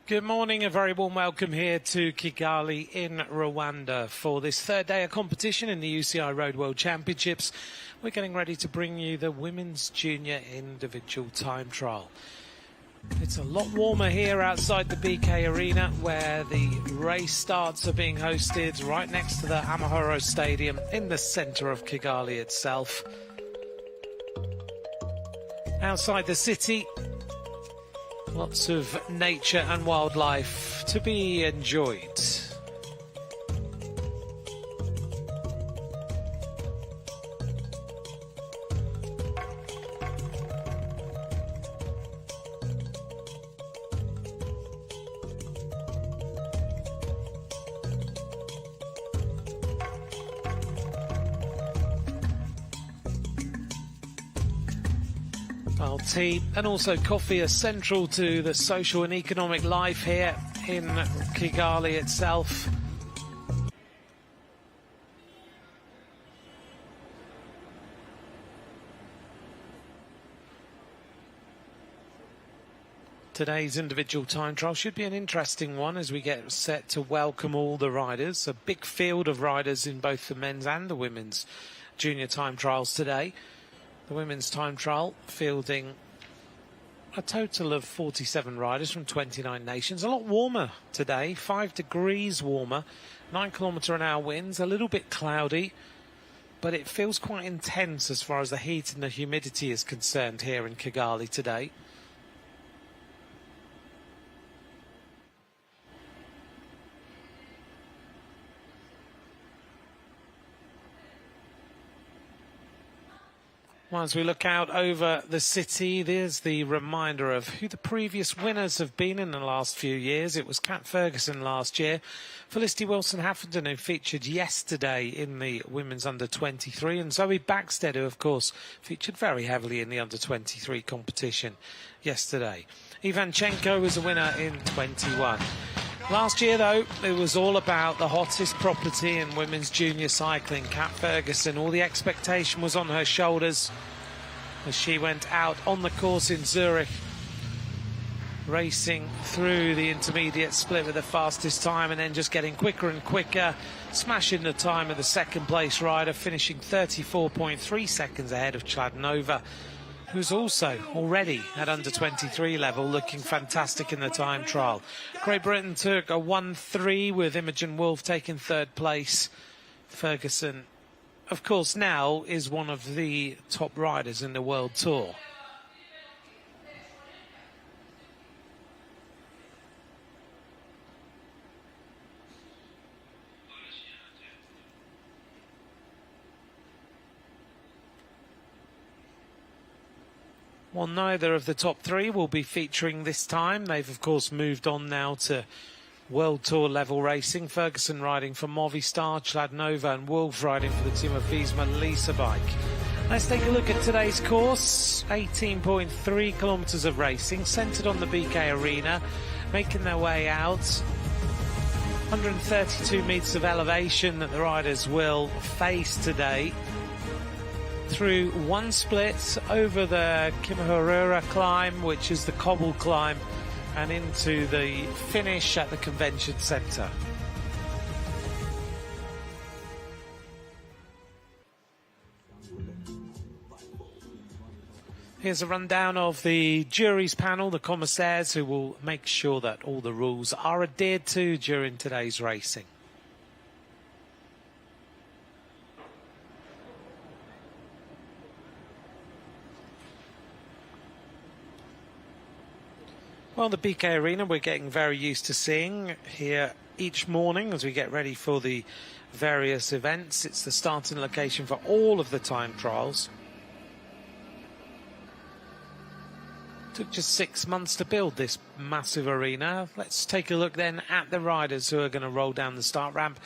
Good morning, a very warm welcome here to Kigali in Rwanda for this third day of competition in the UCI Road World Championships. We're getting ready to bring you the women's junior individual time trial. It's a lot warmer here outside the BK Arena where the race starts are being hosted right next to the Amahoro Stadium in the centre of Kigali itself. Outside the city, lots of nature and wildlife to be enjoyed. Well, tea and also coffee are central to the social and economic life here in Kigali itself. Today's individual time trial should be an interesting one as we get set to welcome all the riders. A big field of riders in both the men's and the women's junior time trials today. The women's time trial fielding a total of 47 riders from 29 nations. A lot warmer today, 5 degrees warmer, 9 km/h winds, a little bit cloudy, but it feels quite intense as far as the heat and the humidity is concerned here in Kigali today. Well, as we look out over the city, there's the reminder of who the previous winners have been in the last few years. It was Kat Ferguson last year, Felicity Wilson-Haffenden, who featured yesterday in the women's under-23, and Zoe Backstead, who, of course, featured very heavily in the under-23 competition yesterday. Ivanchenko was a winner in 21. Last year, though, it was all about the hottest property in women's junior cycling, Kat Ferguson. All the expectation was on her shoulders as she went out on the course in Zurich, racing through the intermediate split with the fastest time and then just getting quicker and quicker, smashing the time of the second place rider, finishing 34.3 seconds ahead of Chladnova, who's also already at under-23 level, looking fantastic in the time trial. Great Britain took a 1-3 with Imogen Wolf taking third place. Ferguson, of course, now is one of the top riders in the World Tour. Well, neither of the top three will be featuring this time. They've, of course, moved on now to World Tour level racing. Ferguson riding for Movistar, Chladnova and Wolf riding for the team of Visma Lease Bike. Let's take a look at today's course. 18.3 kilometres of racing, centred on the BK Arena, making their way out. 132 metres of elevation that the riders will face today, through one split over the Kimihurura climb, which is the cobble climb, and into the finish at the convention centre. Here's a rundown of the jury's panel, the commissaires, who will make sure that all the rules are adhered to during today's racing. Well, the BK Arena we're getting very used to seeing here each morning as we get ready for the various events. It's the starting location for all of the time trials. Took just 6 months to build this massive arena. Let's take a look then at the riders who are going to roll down the start ramp.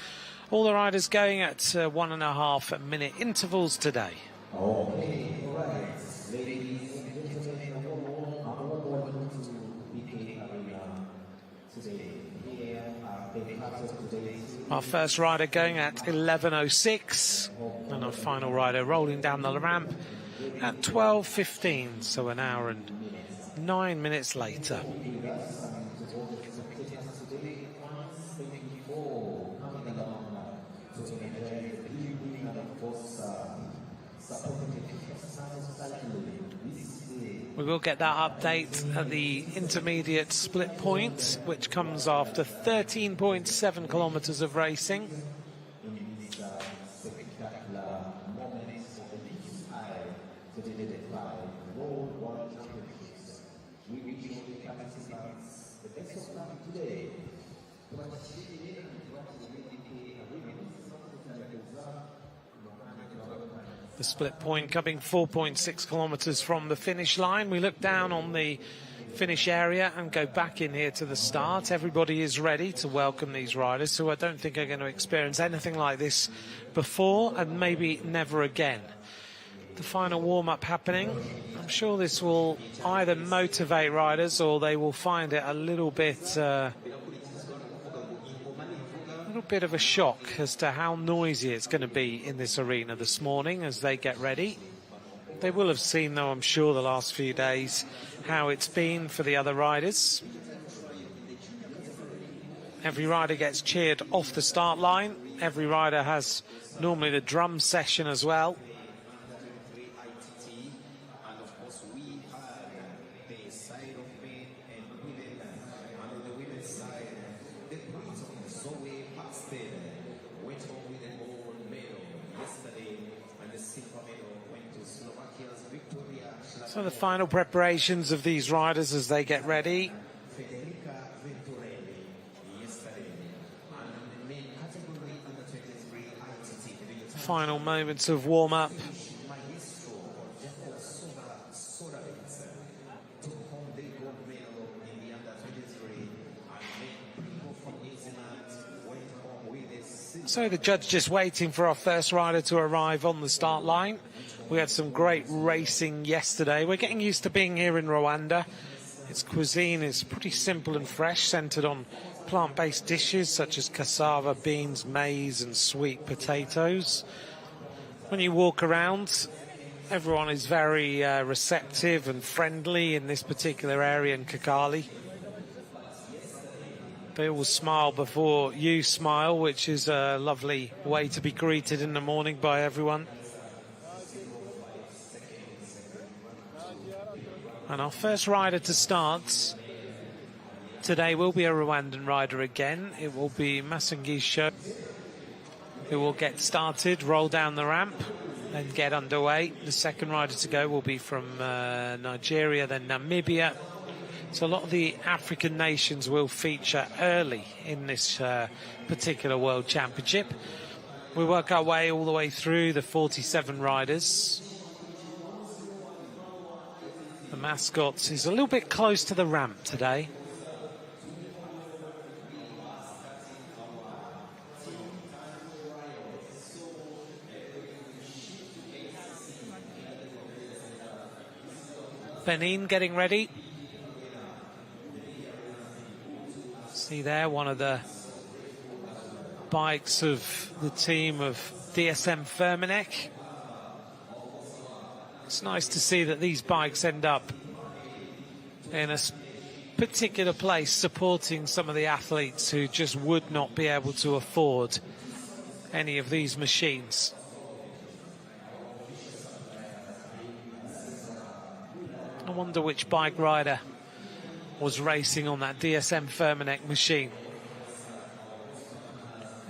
All the riders going at 1.5 minute intervals today. Okay, all right. Ladies and gentlemen, welcome to BK Arena today. Here are the classes today. Our first rider going at 11:06, and our final rider rolling down the ramp at 12:15, so an hour and 9 minutes later. We will get that update at the intermediate split point, which comes after 13.7 kilometres of racing. The split point coming 4.6 kilometres from the finish line. We look down on the finish area and go back in here to the start. Everybody is ready to welcome these riders who I don't think are going to experience anything like this before and maybe never again. The final warm-up happening. I'm sure this will either motivate riders or they will find it a little bit of a shock as to how noisy it's going to be in this arena this morning as they get ready. They will have seen, though, I'm sure, the last few days how it's been for the other riders. Every rider gets cheered off the start line. Every rider has normally the drum session as well. So the final preparations of these riders as they get ready. Final moments of warm-up. So the judge just waiting for our first rider to arrive on the start line. We had some great racing yesterday. We're getting used to being here in Rwanda. Its cuisine is pretty simple and fresh, centered on plant-based dishes such as cassava, beans, maize and sweet potatoes. When you walk around, everyone is very receptive and friendly in this particular area in Kigali. They all smile before you smile, which is a lovely way to be greeted in the morning by everyone. And our first rider to start today will be a Rwandan rider again. It will be Masengisho, who will get started, roll down the ramp and get underway. The second rider to go will be from Nigeria, then Namibia. So a lot of the African nations will feature early in this particular World Championship. We work our way all the way through the 47 riders. The mascot is a little bit close to the ramp today. Benin getting ready. See there, one of the bikes of the team of DSM Firmenich. It's nice to see that these bikes end up in a particular place supporting some of the athletes who just would not be able to afford any of these machines. I wonder which bike rider was racing on that DSM Firmenich machine.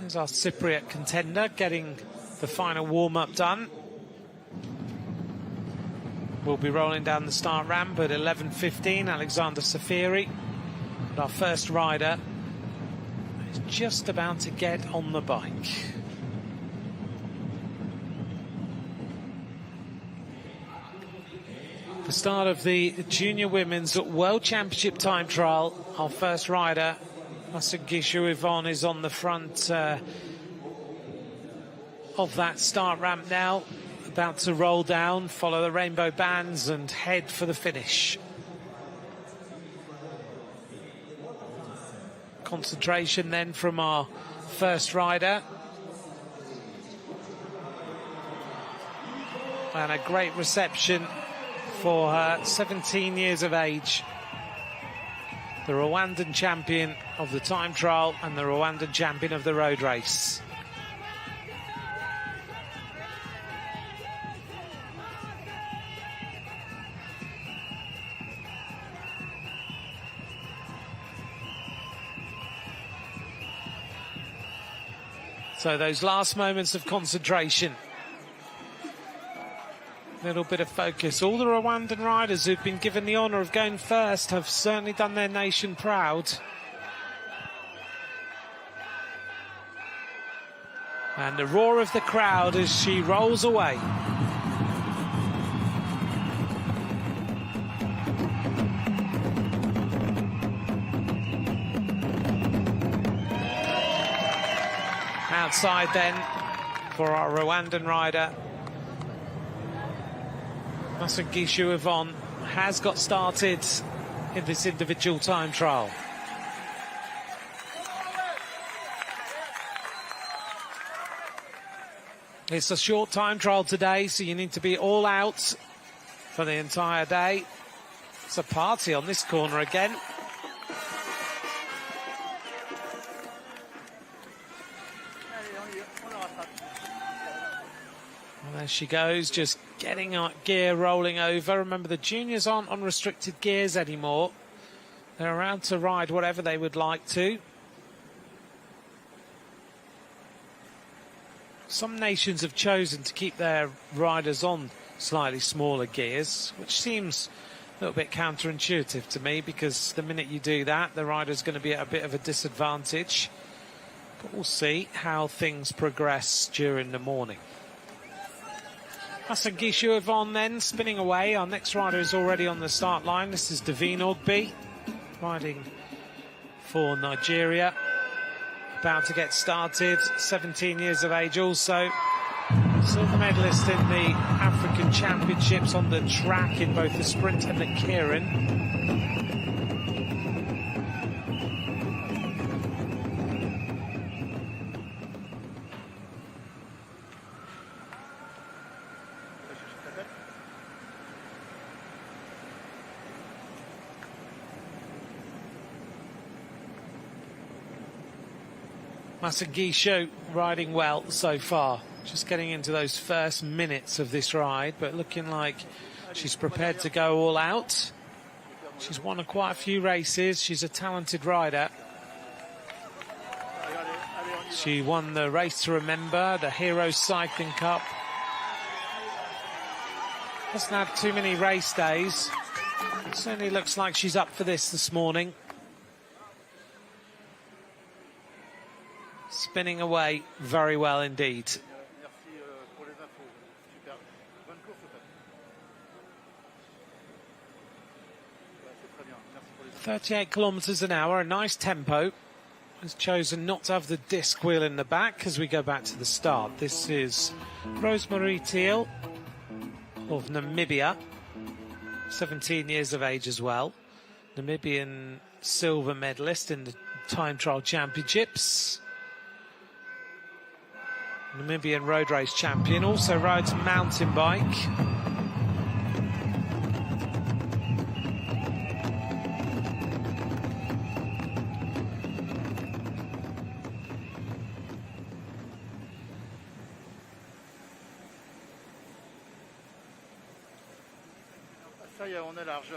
There's our Cypriot contender getting the final warm-up done. We'll be rolling down the start ramp at 11:15, Alexander Safiri. But our first rider is just about to get on the bike. The start of the Junior Women's World Championship time trial. Our first rider, Masengisho Yvonne, is on the front of that start ramp now. About to roll down, follow the rainbow bands and head for the finish. Concentration then from our first rider. And a great reception for her, 17 years of age. The Rwandan champion of the time trial and the Rwandan champion of the road race. So those last moments of concentration. Little bit of focus. All the Rwandan riders who've been given the honour of going first have certainly done their nation proud. And the roar of the crowd as she rolls away. Outside then for our Rwandan rider. Masangishu Yvonne has got started in this individual time trial. It's a short time trial today, so you need to be all out for the entire day. It's a party on this corner again. And there she goes, just getting our gear rolling over. Remember, the juniors aren't on restricted gears anymore. They're allowed to ride whatever they would like to. Some nations have chosen to keep their riders on slightly smaller gears, which seems a little bit counterintuitive to me, because the minute you do that, the rider's going to be at a bit of a disadvantage. But we'll see how things progress during the morning. Masangishu Yvonne then spinning away. Our next rider is already on the start line. This is Davine Ogbe, riding for Nigeria. About to get started, 17 years of age also. Silver medalist in the African Championships on the track in both the sprint and the keirin. Masangishu riding well so far. Just getting into those first minutes of this ride, but looking like she's prepared to go all out. She's won quite a few races. She's a talented rider. She won the Race to Remember, the Heroes Cycling Cup. Hasn't had too many race days. It certainly looks like she's up for this morning. Spinning away very well indeed. 38 kilometres an hour, a nice tempo. Has chosen not to have the disc wheel in the back as we go back to the start. This is Rosemary Teal of Namibia, 17 years of age as well. Namibian silver medalist in the time trial championships. Namibian road race champion, also rides mountain bike.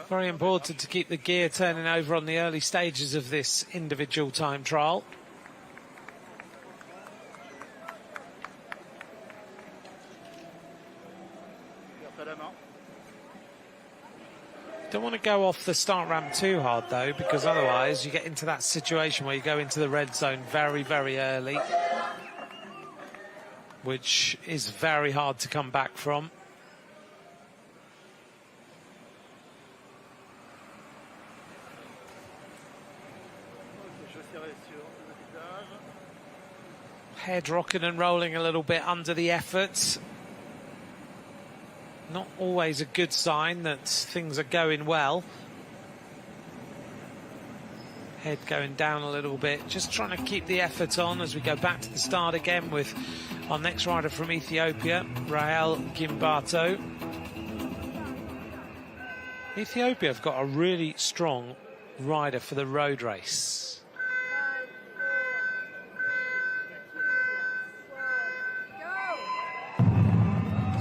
Very important to keep the gear turning over on the early stages of this individual time trial. Don't want to go off the start ramp too hard though, because otherwise you get into that situation where you go into the red zone very, very early, which is very hard to come back from. Head rocking and rolling a little bit under the effort. Not always a good sign that things are going well. Head going down a little bit. Just trying to keep the effort on as we go back to the start again with our next rider from Ethiopia, Rahel Gimbato. Ethiopia have got a really strong rider for the road race.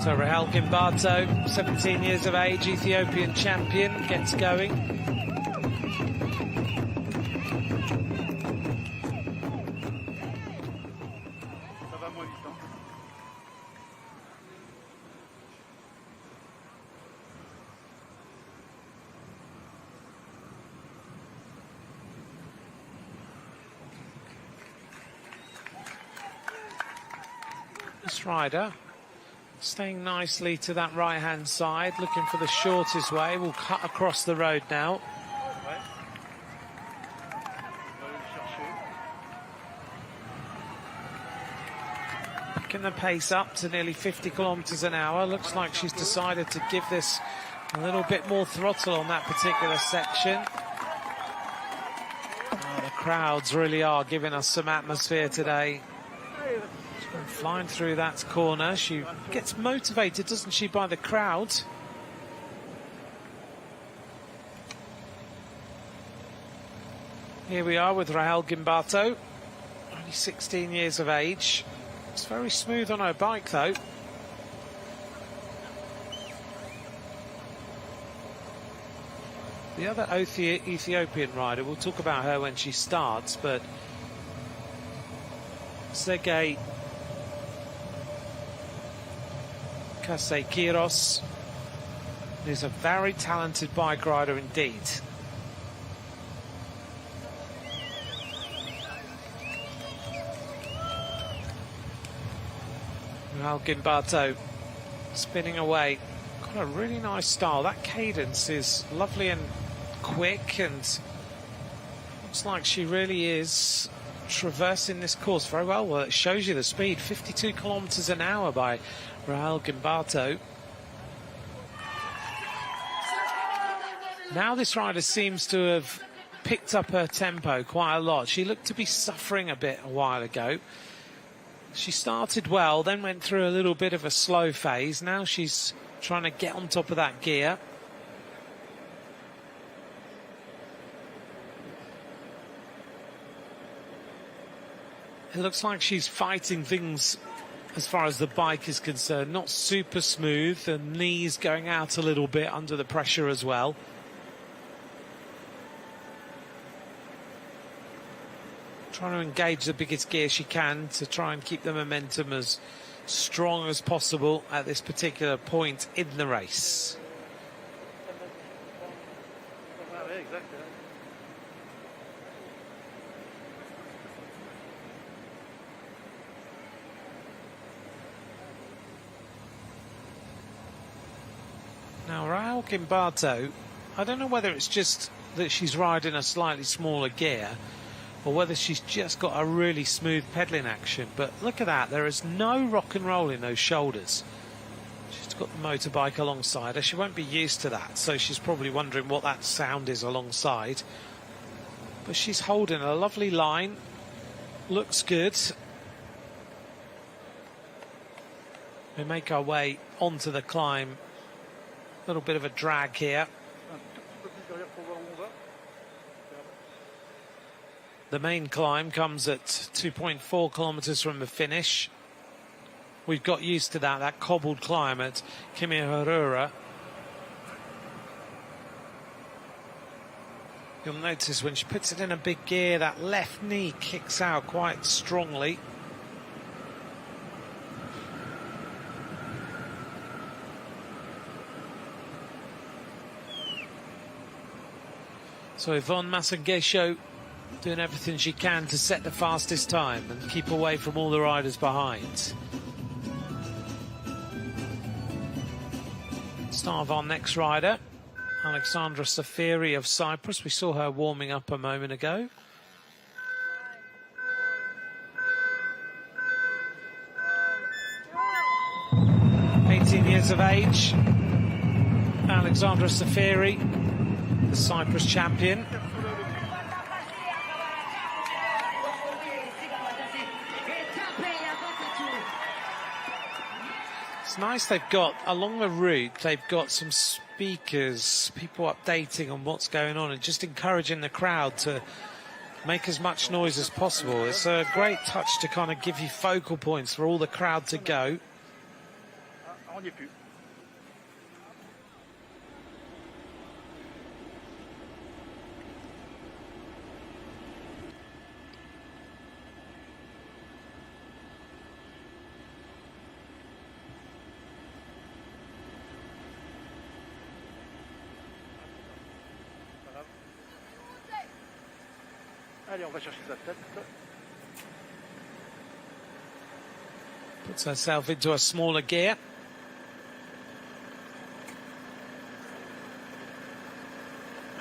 So Rahel Gimbato, 17 years of age, Ethiopian champion, gets going. This rider staying nicely to that right-hand side, looking for the shortest way. We'll cut across the road now. Picking the pace up to nearly 50 kilometres an hour. Looks like she's decided to give this a little bit more throttle on that particular section. Oh, the crowds really are giving us some atmosphere today. Flying through that corner. She gets motivated, doesn't she, by the crowd. Here we are with Rahel Gimbato, only 16 years of age. It's very smooth on her bike, though. The other Ethiopian rider, we'll talk about her when she starts, but Sergei Kasekiros is a very talented bike rider indeed. Rahel Gimbato spinning away. Got a really nice style. That cadence is lovely and quick, and looks like she really is traversing this course very well. Well, it shows you the speed, 52 kilometers an hour by Rahel Gimbato. Now this rider seems to have picked up her tempo quite a lot. She looked to be suffering a bit a while ago. She started well, then went through a little bit of a slow phase. Now she's trying to get on top of that gear. It looks like she's fighting things as far as the bike is concerned. Not super smooth, the knees going out a little bit under the pressure as well. Trying to engage the biggest gear she can to try and keep the momentum as strong as possible at this particular point in the race. Now, Rahel Gimbato, I don't know whether it's just that she's riding a slightly smaller gear or whether she's just got a really smooth pedalling action, but look at that, there is no rock and roll in those shoulders. She's got the motorbike alongside her. She won't be used to that, so she's probably wondering what that sound is alongside. But she's holding a lovely line, looks good. We make our way onto the climb. A little bit of a drag here. The main climb comes at 2.4 kilometers from the finish. We've got used to that cobbled climb at Kimihurura. You'll notice when she puts it in a big gear, that left knee kicks out quite strongly. So Yvonne Massagesho doing everything she can to set the fastest time and keep away from all the riders behind. Start of our next rider, Alexandra Safiri of Cyprus. We saw her warming up a moment ago. Years of age, Alexandra Safiri, the Cyprus champion. It's nice they've got, along the route, they've got some speakers, people updating on what's going on and just encouraging the crowd to make as much noise as possible. It's a great touch to kind of give you focal points for all the crowd to go. Allez, on va chercher sa tête. Puts herself into a smaller gear.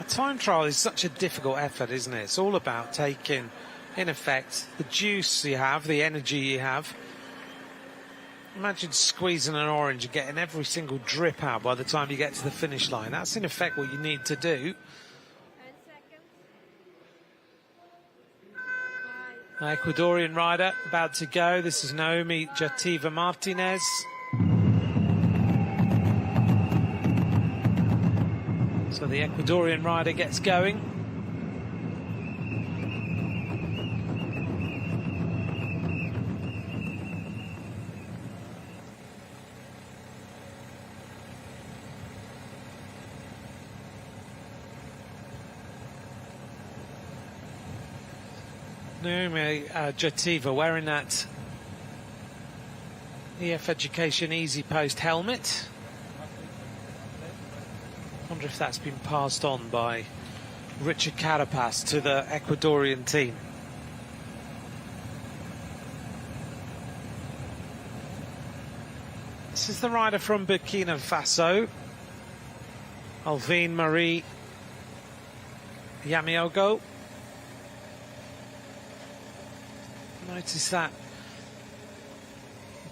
A time trial is such a difficult effort, isn't it? It's all about taking, in effect, the juice you have, the energy you have. Imagine squeezing an orange and getting every single drip out by the time you get to the finish line. That's in effect what you need to do. Ecuadorian rider about to go. This is Naomi Jativa Martinez. So the Ecuadorian rider gets going. Naomi Jativa wearing that EF Education Easy Post helmet. Wonder if that's been passed on by Richard Carapaz to the Ecuadorian team. This is the rider from Burkina Faso, Alvine Marie Yamiogo. Notice that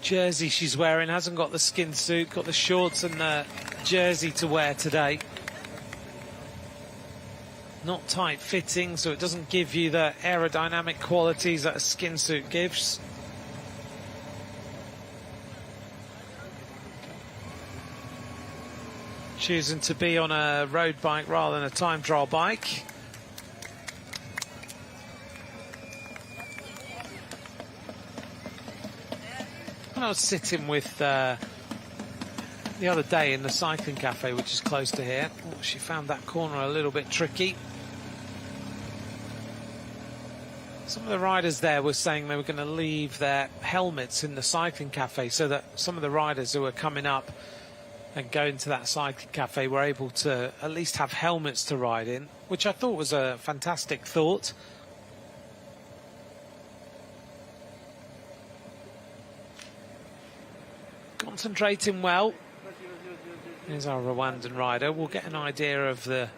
jersey she's wearing hasn't got the skin suit, got the shorts and the jersey to wear today. Not tight fitting, so it doesn't give you the aerodynamic qualities that a skin suit gives. Choosing to be on a road bike rather than a time trial bike. When I was sitting with the other day in the cycling cafe, which is close to here, she found that corner a little bit tricky. Some of the riders there were saying they were going to leave their helmets in the cycling cafe so that some of the riders who were coming up and going to that cycling cafe were able to at least have helmets to ride in, which I thought was a fantastic thought. Concentrating well. Here's our Rwandan rider. We'll get an idea of the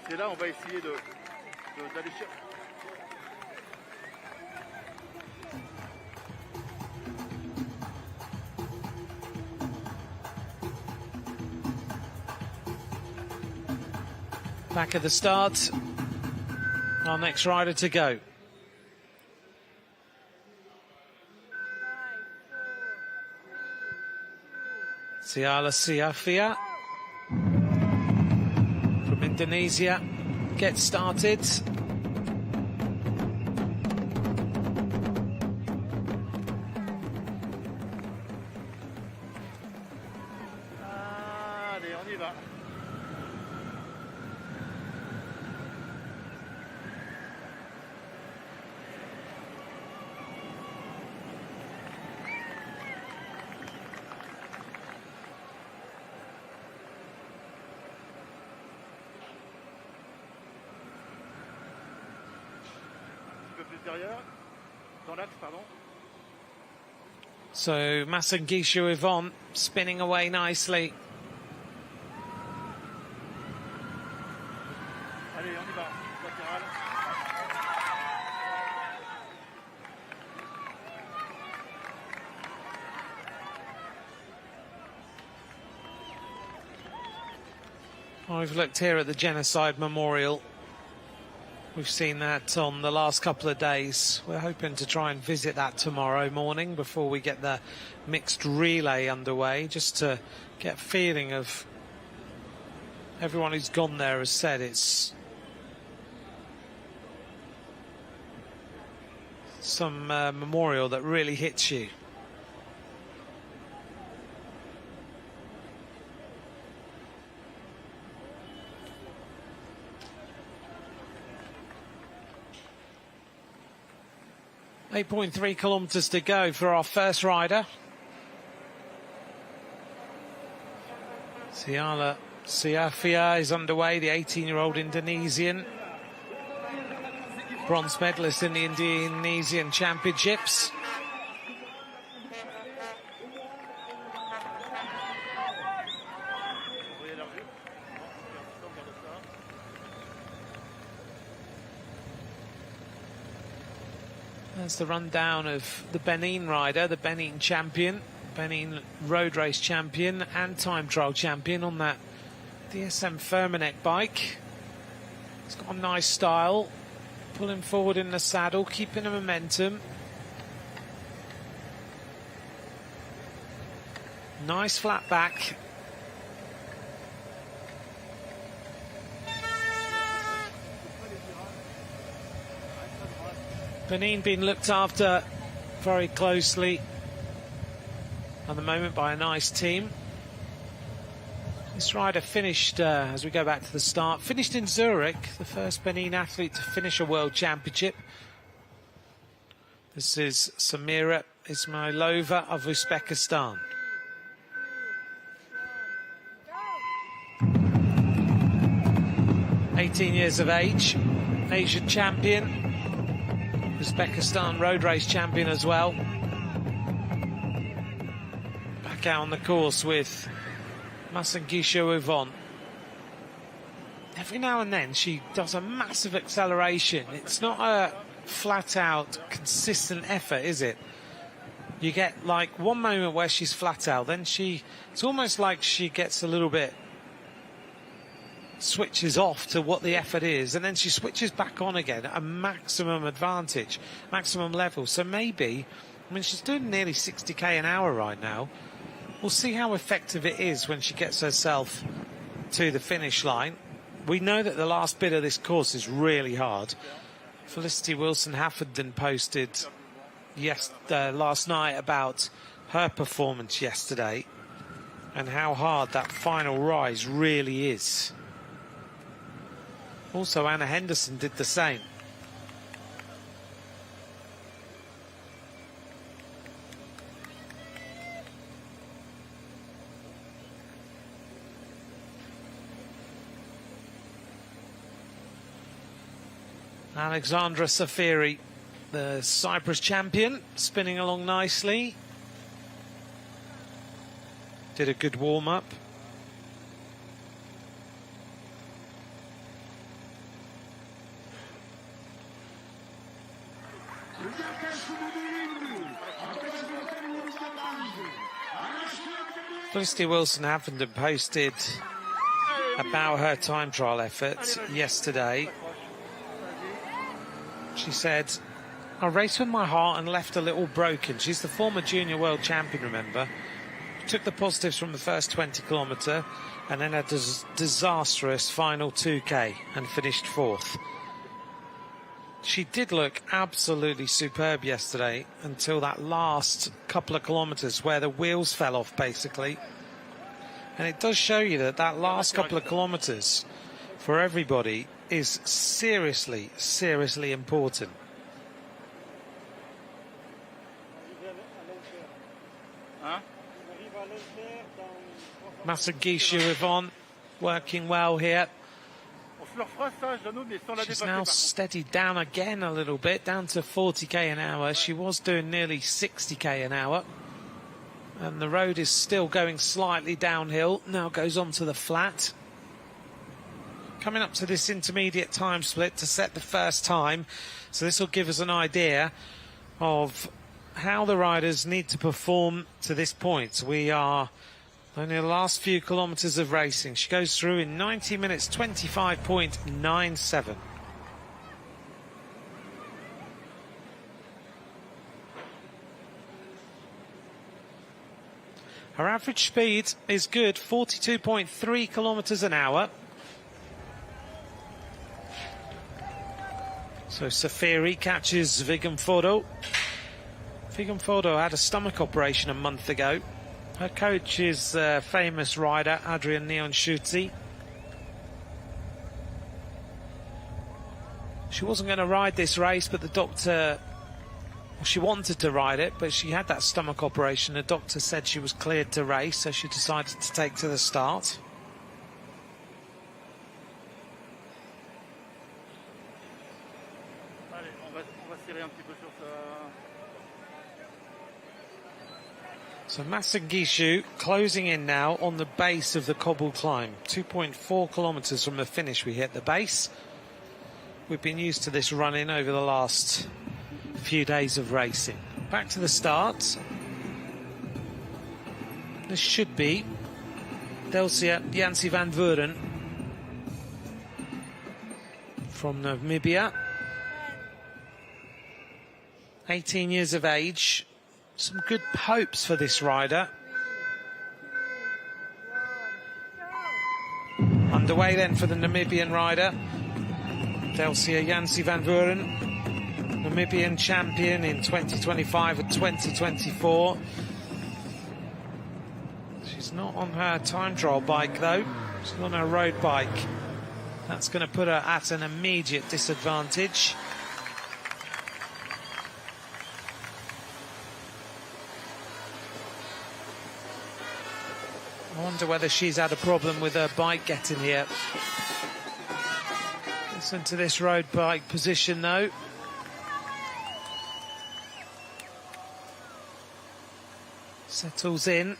Et là, on va essayer d'aller chercher. back at the start. Our next rider to go. Siala Siafia from Indonesia gets started. Allez, on y va. Derrière, dans l'axe, pardon. So Masangishu Yvonne spinning away nicely. Allez, on y va. Latéral. Oh, we've looked here at the Genocide Memorial. We've seen that on the last couple of days. We're hoping to try and visit that tomorrow morning before we get the mixed relay underway, just to get a feeling of everyone who's gone there has said it's some memorial that really hits you. 8.3 kilometres to go for our first rider. Siala Siafia is underway, the 18-year-old Indonesian. Bronze medalist in the Indonesian Championships. There's the rundown of the Benin rider, the Benin champion, Benin road race champion and time trial champion on that DSM Firmenich bike. He's got a nice style, pulling forward in the saddle, keeping the momentum. Nice flat back. Benin being looked after very closely at the moment by a nice team. This rider finished, as we go back to the start, finished in Zurich, the first Benin athlete to finish a world championship. This is Samira Ismailova of Uzbekistan. (18 years of age), Asian champion, Uzbekistan road race champion as well. Back out on the course with Masangisho Yvonne. Every now and then she does a massive acceleration. It's not a flat-out, consistent effort, is it? You get like one moment where she's flat out, then it's almost like she gets a little bit, switches off to what the effort is, and then she switches back on again at a maximum advantage, maximum level. So maybe, I mean, she's doing nearly 60k an hour right now. We'll see how effective it is when she gets herself to the finish line. We know that the last bit of this course is really hard. Felicity Wilson-Haffenden posted last night about her performance yesterday and how hard that final rise really is. Also, Anna Henderson did the same. Alexandra Safiri, the Cyprus champion, spinning along nicely. Did a good warm-up. Felicity Wilson-Haffenden posted about her time trial effort yesterday. She said, "I raced with my heart and left a little broken." She's the former junior world champion, remember. Took the positives from the first 20 kilometre and then had a disastrous final 2k and finished fourth. She did look absolutely superb yesterday until that last couple of kilometres where the wheels fell off, basically. And it does show you that last couple of kilometres for everybody is seriously, seriously important. Masangisho Yvonne working well here. She's now steadied down again a little bit, down to 40k an hour. She was doing nearly 60k an hour. And the road is still going slightly downhill. Now goes on to the flat. Coming up to this intermediate time split to set the first time. So this will give us an idea of how the riders need to perform to this point. We are only the last few kilometres of racing. She goes through in 90 minutes, 25.97. Her average speed is good, 42.3 kilometres an hour. So Safiri catches Vigam Fodo. Vigam Fodo had a stomach operation a month ago. Her coach is famous rider Adrian Neonshuti. She wasn't going to ride this race, but the doctor Well, she wanted to ride it, but she had that stomach operation. The doctor said she was cleared to race, so she decided to take to the start. Allez, on va serrer un petit peu sur ça. So Masangishu closing in now on the base of the cobble climb. 2.4 kilometres from the finish we hit the base. We've been used to this run-in over the last few days of racing. Back to the start. This should be Delcia Jansi van Vuren from Namibia. 18 years of age. Some good hopes for this rider. Underway then for the Namibian rider. Delcia Jansi van Vuren, Namibian champion in 2025 and 2024. She's not on her time trial bike though. She's on her road bike. That's going to put her at an immediate disadvantage. I wonder whether she's had a problem with her bike getting here. Listen to this road bike position though. Settles in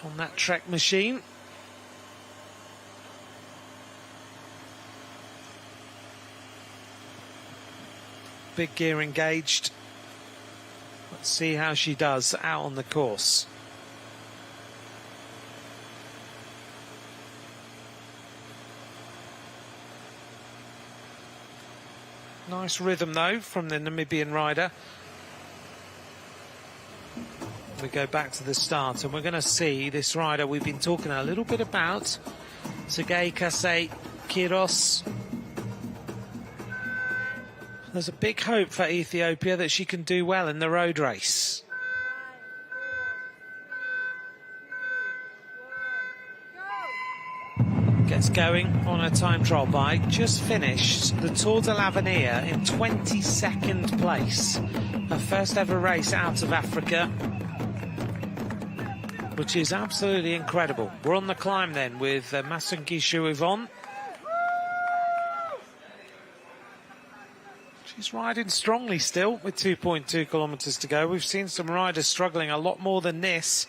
on that Trek machine. Big gear engaged. Let's see how she does out on the course. Nice rhythm though from the Namibian rider. We go back to the start and we're going to see this rider we've been talking a little bit about, Sergei Kasei Kiros. There's a big hope for Ethiopia that she can do well in the road race. Gets going on a time trial bike, just finished the Tour de l'Avenir in 22nd place. Her first ever race out of Africa, which is absolutely incredible. We're on the climb then with Masangishu Yvonne. She's riding strongly still with 2.2 kilometres to go. We've seen some riders struggling a lot more than this.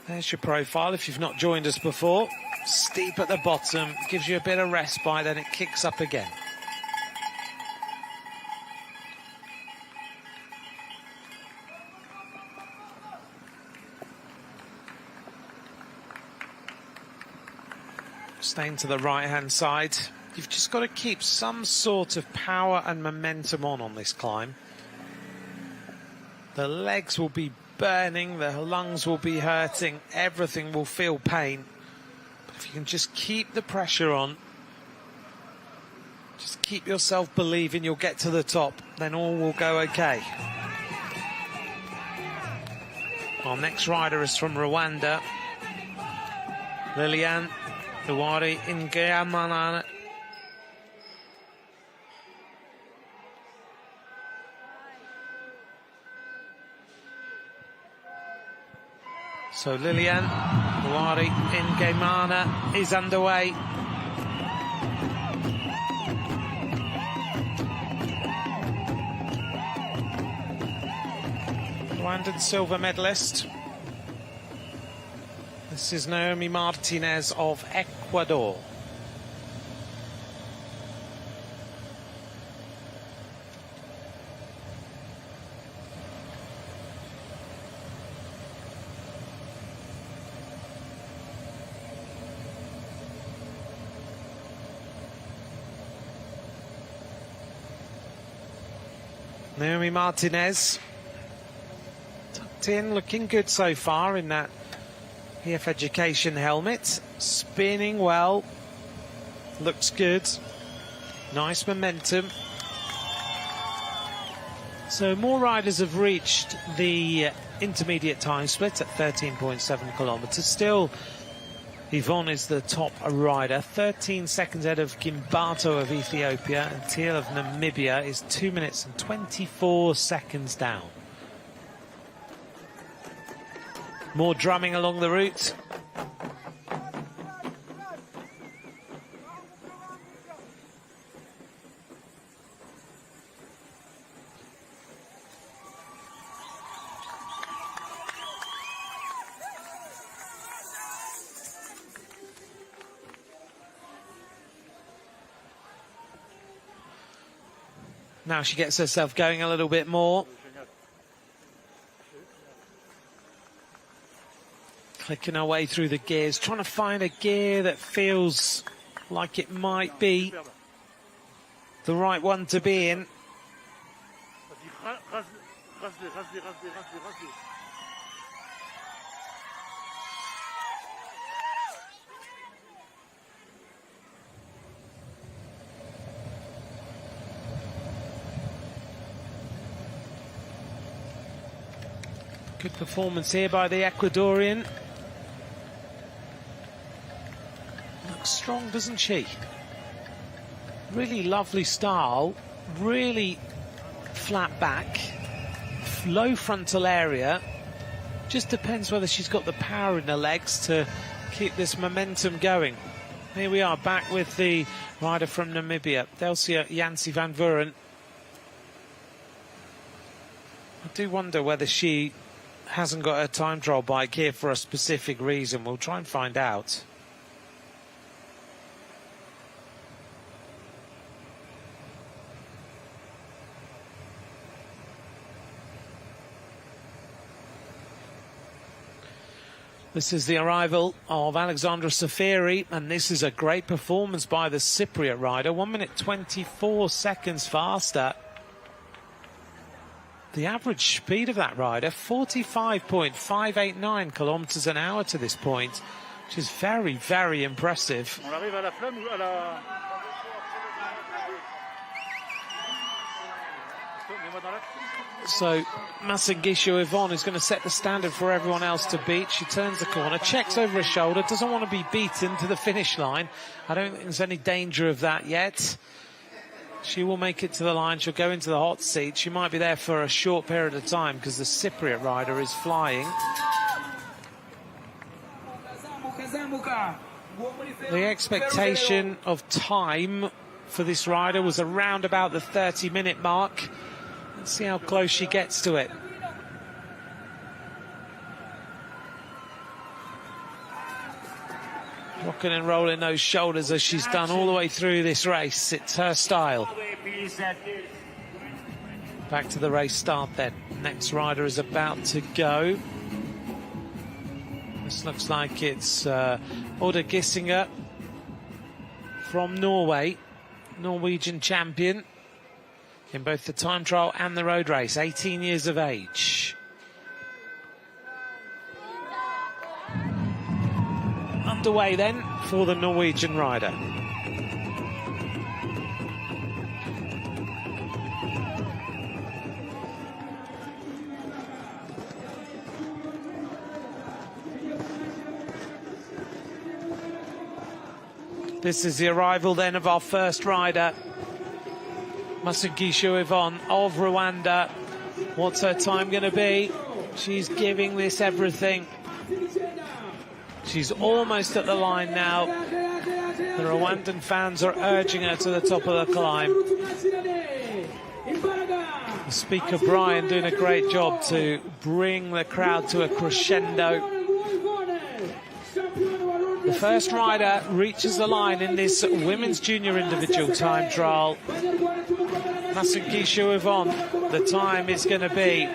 There's your profile if you've not joined us before. Steep at the bottom, gives you a bit of respite, then it kicks up again. Staying to the right-hand side. You've just got to keep some sort of power and momentum on this climb. The legs will be burning, the lungs will be hurting, everything will feel pain. But if you can just keep the pressure on, just keep yourself believing you'll get to the top, then all will go okay. Our next rider is from Rwanda, Liliane Luwari Ingeamana. So Liliane Luwari Ingeamana is underway. Rwandan silver medalist. This is Naomi Martinez of Ecuador. Naomi Martinez, tucked in, looking good so far in that EF Education helmet, spinning well, looks good, nice momentum. So more riders have reached the intermediate time split at 13.7 kilometres. Still Yvonne is the top rider, 13 seconds ahead of Gimbato of Ethiopia, and Teal of Namibia is 2 minutes and 24 seconds down. More drumming along the route. Now she gets herself going a little bit more. Clicking her way through the gears, trying to find a gear that feels like it might be the right one to be in. Good performance here by the Ecuadorian. Looks strong, doesn't she? Really lovely style, really flat back, low frontal area. Just depends whether she's got the power in her legs to keep this momentum going. Here we are back with the rider from Namibia, Delcia Yancy van Vuren. I do wonder whether she hasn't got her time trial bike here for a specific reason. We'll try and find out. This is the arrival of Alexandra Safiri, and this is a great performance by the Cypriot rider. 1 minute 24 seconds faster. The average speed of that rider, 45.589 kilometers an hour to this point, which is very, very impressive. So Masangisho Yvonne is going to set the standard for everyone else to beat. She turns the corner, checks over her shoulder, doesn't want to be beaten to the finish line. I don't think there's any danger of that yet. She will make it to the line. She'll go into the hot seat. She might be there for a short period of time because the Cypriot rider is flying. The expectation of time for this rider was around about the 30-minute mark. Let's see how close she gets to it. Rocking and rolling those shoulders as she's done all the way through this race. It's her style. Back to the race start then. Next rider is about to go. This looks like it's Oda Gissinger from Norway, Norwegian champion in both the time trial and the road race, 18 years of age. Underway then for the Norwegian rider. This is the arrival then of our first rider, Masangisho Yvonne of Rwanda. What's her time going to be? She's giving this everything. She's almost at the line now. The Rwandan fans are urging her to the top of the climb. The speaker, Brian, doing a great job to bring the crowd to a crescendo. The first rider reaches the line in this women's junior individual time trial. Masangisho Yvonne, the time is going to be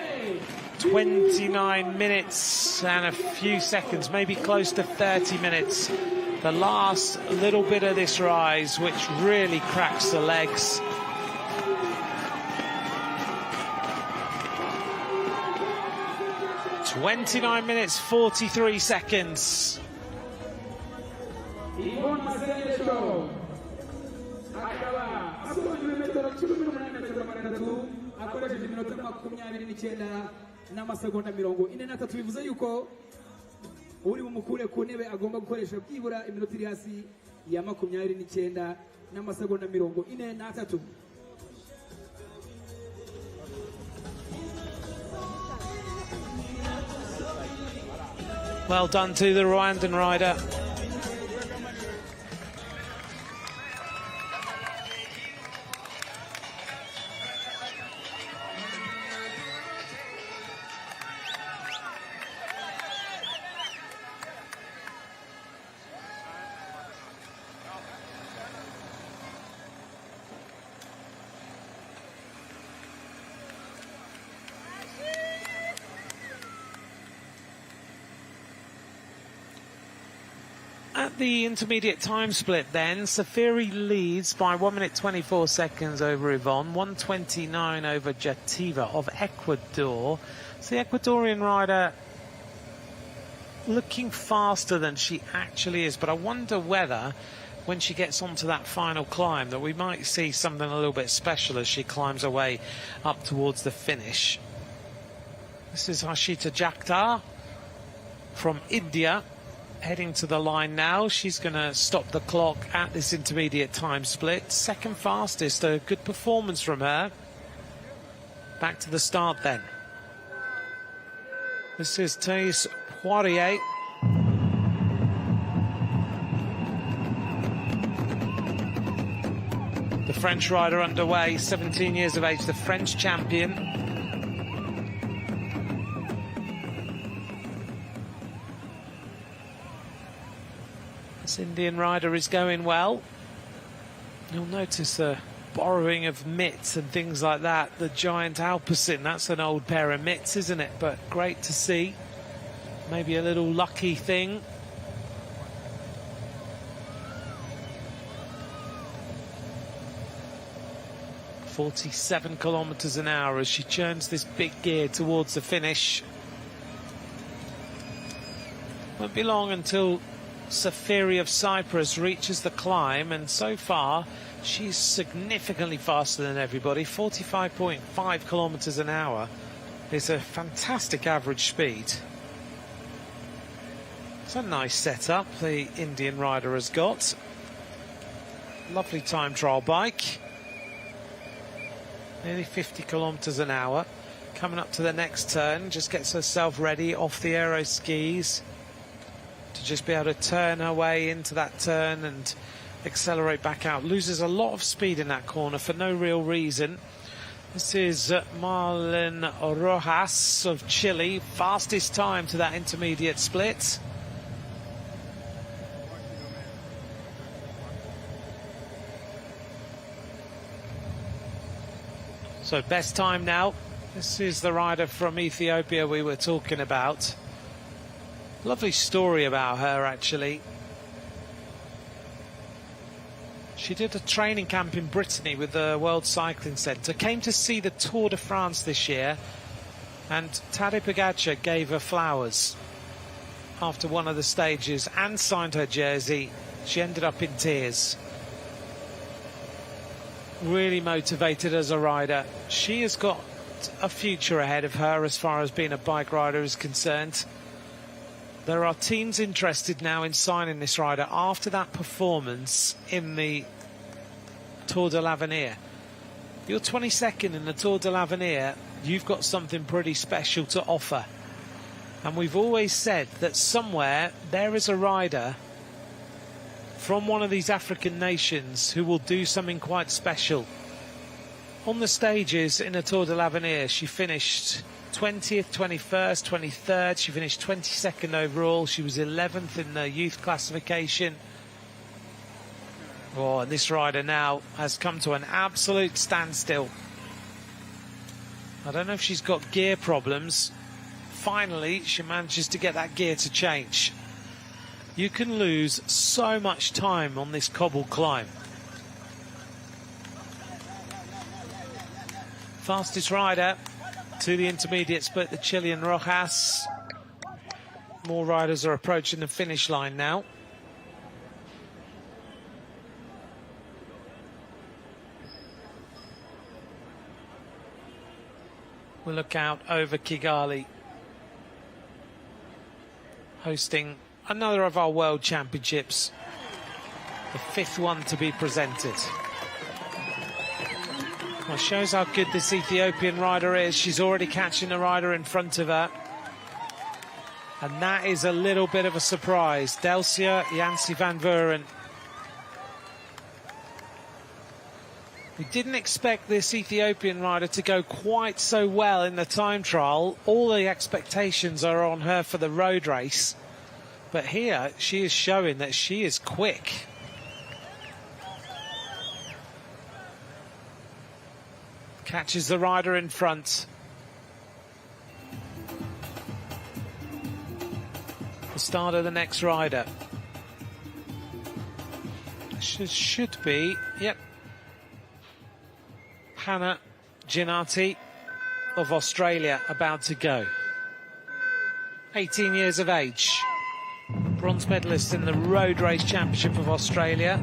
29 minutes and a few seconds, maybe close to 30 minutes. The last little bit of this rise, which really cracks the legs. (29 minutes 43 seconds). uri bumukure ku ntebe agomba gukoresha byibura iminota iri hasi ya 29 n'amasegonda 43. Well done to the Rwandan rider. At the intermediate time split then, Safiri leads by 1 minute 24 seconds over Yvonne, 1:29 over Jativa of Ecuador. It's the Ecuadorian rider looking faster than she actually is, but I wonder whether when she gets onto that final climb that we might see something a little bit special as she climbs her way up towards the finish. This is Harshita Jakdar from India, heading to the line now. She's going to stop the clock at this intermediate time split. Second fastest, a good performance from her. Back to the start then. This is Thais Poirier. The French rider underway, 17 years of age, the French champion. This Indian rider is going well. You'll notice the borrowing of mitts and things like that. The giant Alpecin, that's an old pair of mitts, isn't it? But great to see. Maybe a little lucky thing. .47 kilometers an hour as she churns this big gear towards the finish. Won't be long until Safiri of Cyprus reaches the climb, and so far she's significantly faster than everybody. 45.5 kilometers an hour is a fantastic average speed. It's a nice setup the Indian rider has got. Lovely time trial bike. Nearly 50 kilometers an hour. Coming up to the next turn, just gets herself ready off the aero skis to just be able to turn her way into that turn and accelerate back out. Loses a lot of speed in that corner for no real reason. This is Marlene Rojas of Chile, fastest time to that intermediate split. So best time now. This is the rider from Ethiopia we were talking about. Lovely story about her, actually. She did a training camp in Brittany with the World Cycling Centre, came to see the Tour de France this year, and Tadej Pogacar gave her flowers after one of the stages and signed her jersey. She ended up in tears. Really motivated as a rider. She has got a future ahead of her as far as being a bike rider is concerned. There are teams interested now in signing this rider after that performance in the Tour de l'Avenir. If you're 22nd in the Tour de l'Avenir, you've got something pretty special to offer. And we've always said that somewhere there is a rider from one of these African nations who will do something quite special. On the stages in the Tour de l'Avenir, she finished 20th, 21st, 23rd. She finished 22nd overall. She was 11th in the youth classification. Oh, and this rider now has come to an absolute standstill. I don't know if she's got gear problems. Finally, she manages to get that gear to change. You can lose so much time on this cobble climb. Fastest rider to the intermediate split, the Chilean Rojas. More riders are approaching the finish line now. We'll look out over Kigali. hosting another of our World Championships, the 5th one to be presented. Well, shows how good this Ethiopian rider is. She's already catching the rider in front of her. And that is a little bit of a surprise. Delcia Jansi van Vuren. We didn't expect this Ethiopian rider to go quite so well in the time trial. All the expectations are on her for the road race. But here, she is showing that she is quick. Catches the rider in front. The start of the next rider. Should be, yep. Hannah Ginati of Australia about to go. 18 years of age. Bronze medalist in the Road Race Championship of Australia.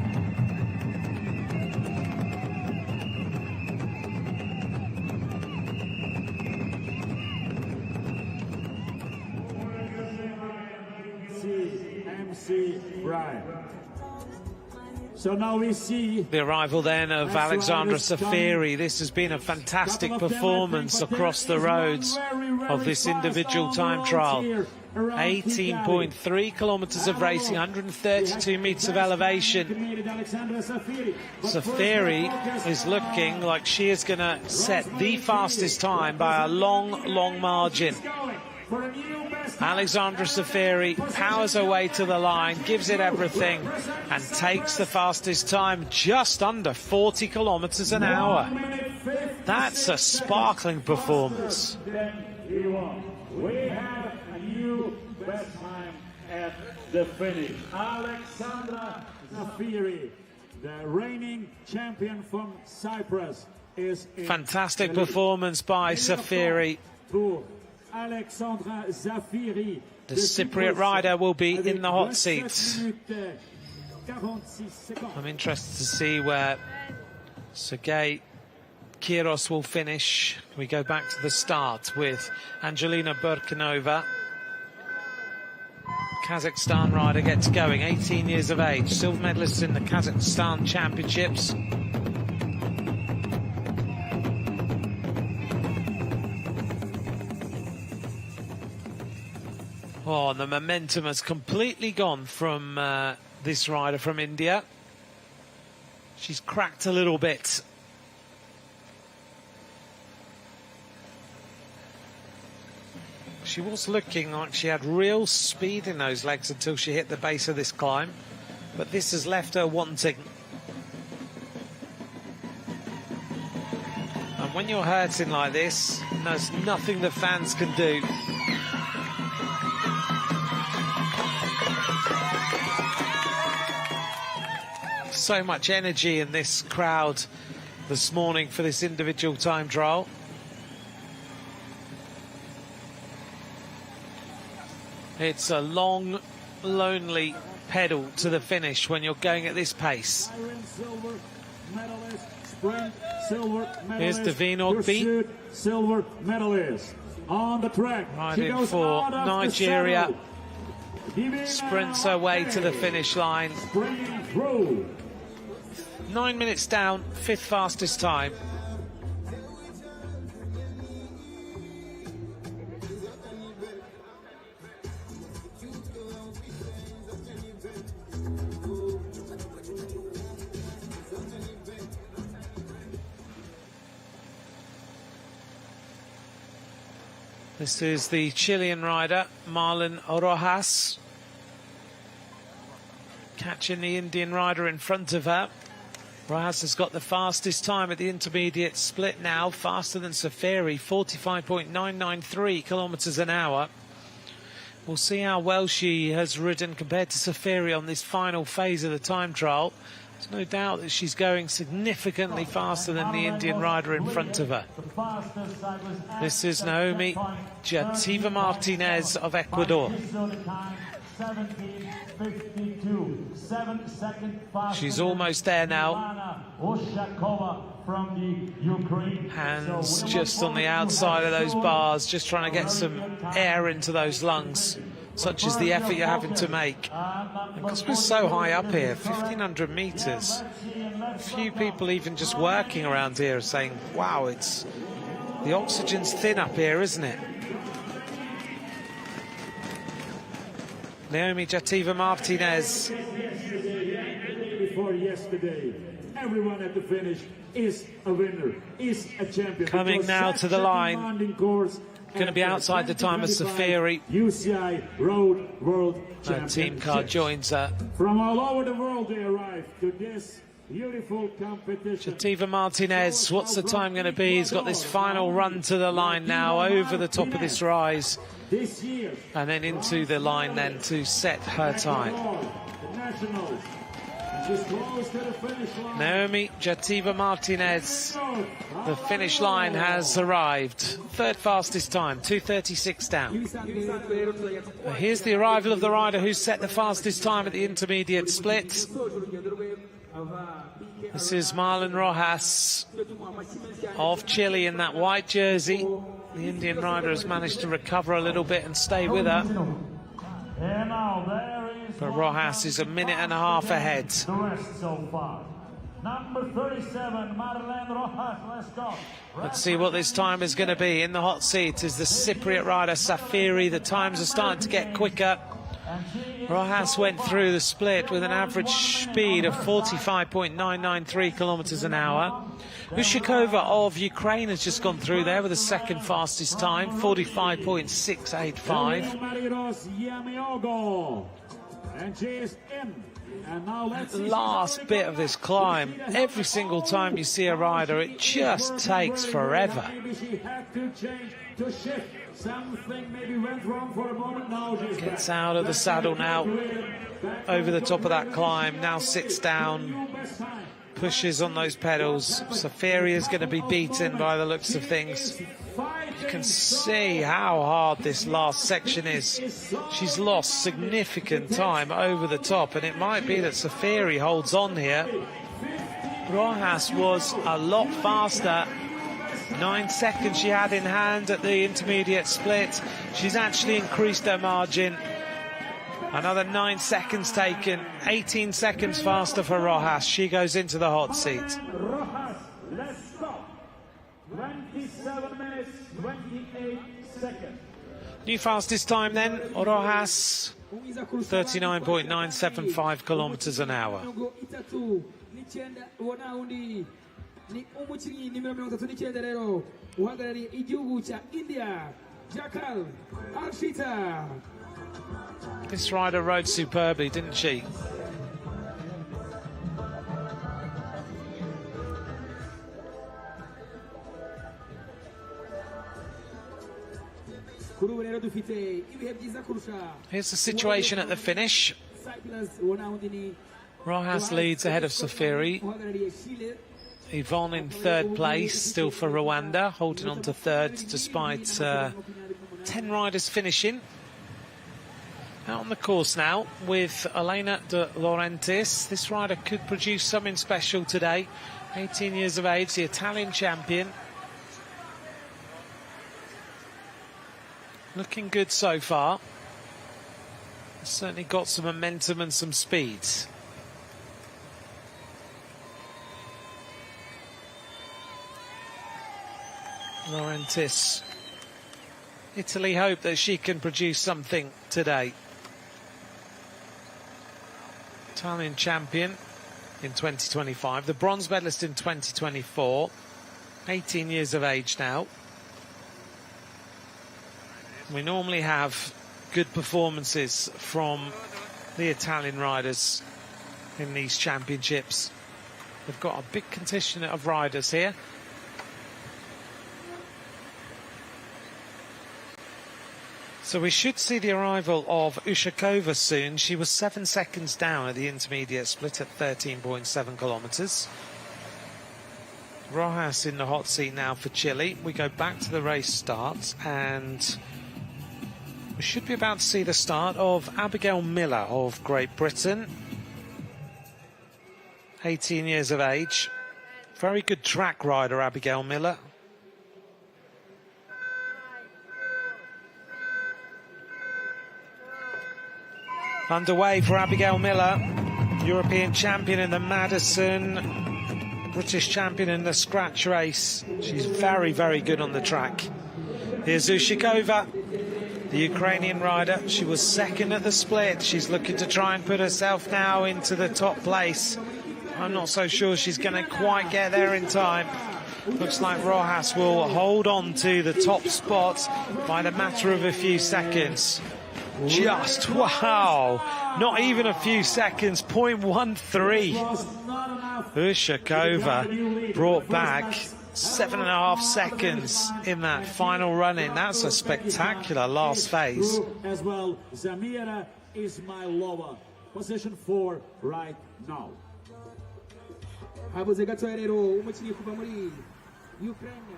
Right. So now we see the arrival then of Alexandra Safiri. This has been a fantastic performance across the roads of this individual time trial. 18.3 kilometers of racing, 132 meters of elevation. Safiri is looking like she is going to set the fastest time by a long margin. Alexandra Safiri powers her way to the line, gives it everything, and takes the fastest time, just under 40 kilometers an hour. That's a sparkling performance. We have a new best time at the finish. Alexandra Safiri, the reigning champion from Cyprus, is fantastic performance by Safiri. Alexandra Safiri, the Cypriot rider, will be in the hot seats. I'm interested to see where Sergei Kiros will finish. We go back to the start with Angelina Burkinova. Kazakhstan rider gets going, 18 years of age, silver medalist in the Kazakhstan Championships. Oh, and the momentum has completely gone from this rider from India. She's cracked a little bit. She was looking like she had real speed in those legs until she hit the base of this climb. But this has left her wanting. And when you're hurting like this, there's nothing the fans can do. So much energy in this crowd this morning for this individual time trial. It's a long, lonely pedal to the finish when you're going at this pace. Here's Davine Ogbi, silver medalist on the track, riding for Nigeria. Sprints her way to the finish line. 9 minutes down, 5th fastest time. This is the Chilean rider, Marlon Rojas, catching the Indian rider in front of her. Rojas has got the fastest time at the intermediate split now, faster than Safiri, 45.993 kilometers an hour. We'll see how well she has ridden compared to Safiri on this final phase of the time trial. There's no doubt that she's going significantly faster than the Indian rider in front of her. This is Naomi Jativa Martinez of Ecuador. She's almost there now. Hands just on the outside of those bars, just trying to get some air into those lungs such as the effort you're having to make. And because we're so high up here, 1,500 metres, a few people even just working around here are saying, wow, the oxygen's thin up here, isn't it? Naomi Jativa Martinez. Before yesterday, everyone at the finish is a winner, is a champion. Coming now to the line. Going to be outside the time of Safiri. UCI Road World Championship. Team car joins her. From all over the world they arrive to this beautiful competition. Jativa Martinez, what's the time going to be? He's got this final run to the line now, over the top of this rise. And then into the line then to set her time. Naomi Jativa Martinez, the finish line has arrived. Third fastest time, 2:36 down. Here's the arrival of the rider who set the fastest time at the intermediate split. This is Marlon Rojas of Chile in that white jersey. The Indian rider has managed to recover a little bit and stay with her. But Rojas is a minute and a half ahead. Number 37, Marlene Rojas, let's go. Let's see what this time is going to be. In the hot seat is the Cypriot rider Safiri. The times are starting to get quicker. Rojas went through the split with an average speed of 45.993 kilometers an hour. Ushakova of Ukraine has just gone through there with the second fastest time, 45.685. And she is in. And now let's The last bit of this climb, every single time you see a rider, it just takes forever. Maybe she had to change, to shift. Something maybe went wrong for a moment. Now she's Gets out of the saddle now, over the top of that climb, now sits down, pushes on those pedals. Safiri is going to be beaten by the looks of things. You can see how hard this last section is. She's lost significant time over the top, and it might be that Safiri holds on here. Rojas was a lot faster. 9 seconds she had in hand at the intermediate split. She's actually increased her margin. Another 9 seconds taken. 18 seconds faster for Rojas. She goes into the hot seat. Rojas, let's stop. 27 minutes, 28 seconds. New fastest time then, Rojas, 39.975 kilometers an hour. ni umukinnyi nimero 39 rero uhagarariye igihugu cya India, Jakal Arshita. This rider rode superbly, didn't she? Here's the situation at the finish. Rojas leads ahead of Safiri. Yvonne in third place, still for Rwanda, holding on to third despite 10 riders finishing. Out on the course now with Elena De Laurentiis. This rider could produce something special today. 18 years of age, the Italian champion. Looking good so far. Certainly got some momentum and some speed. Laurentiis. Italy hope that she can produce something today. Italian champion in 2025, the bronze medalist in 2024, 18 years of age now. We normally have good performances from the Italian riders in these championships. We've got a big contingent of riders here. So we should see the arrival of Ushakova soon. She was 7 seconds down at the intermediate split at 13.7 kilometres. Rojas in the hot seat now for Chile. We go back to the race start and we should be about to see the start of Abigail Miller of Great Britain. 18 years of age. Very good track rider, Abigail Miller. Underway for Abigail Miller, European champion in the Madison, British champion in the scratch race. She's very, very good on the track. Here's Ushikova, the Ukrainian rider. She was second at the split. She's looking to try and put herself now into the top place. I'm not so sure she's going to quite get there in time. Looks like Rojas will hold on to the top spot by the matter of a few seconds. Just, wow, not even a few seconds, 0.13. Ushakova brought back 7.5 seconds in that final run-in. That's a spectacular last phase. As well, Zamira Ismailova, position 4 right now. habuze gatoya rero umukinnyi kuva muri Ukraine.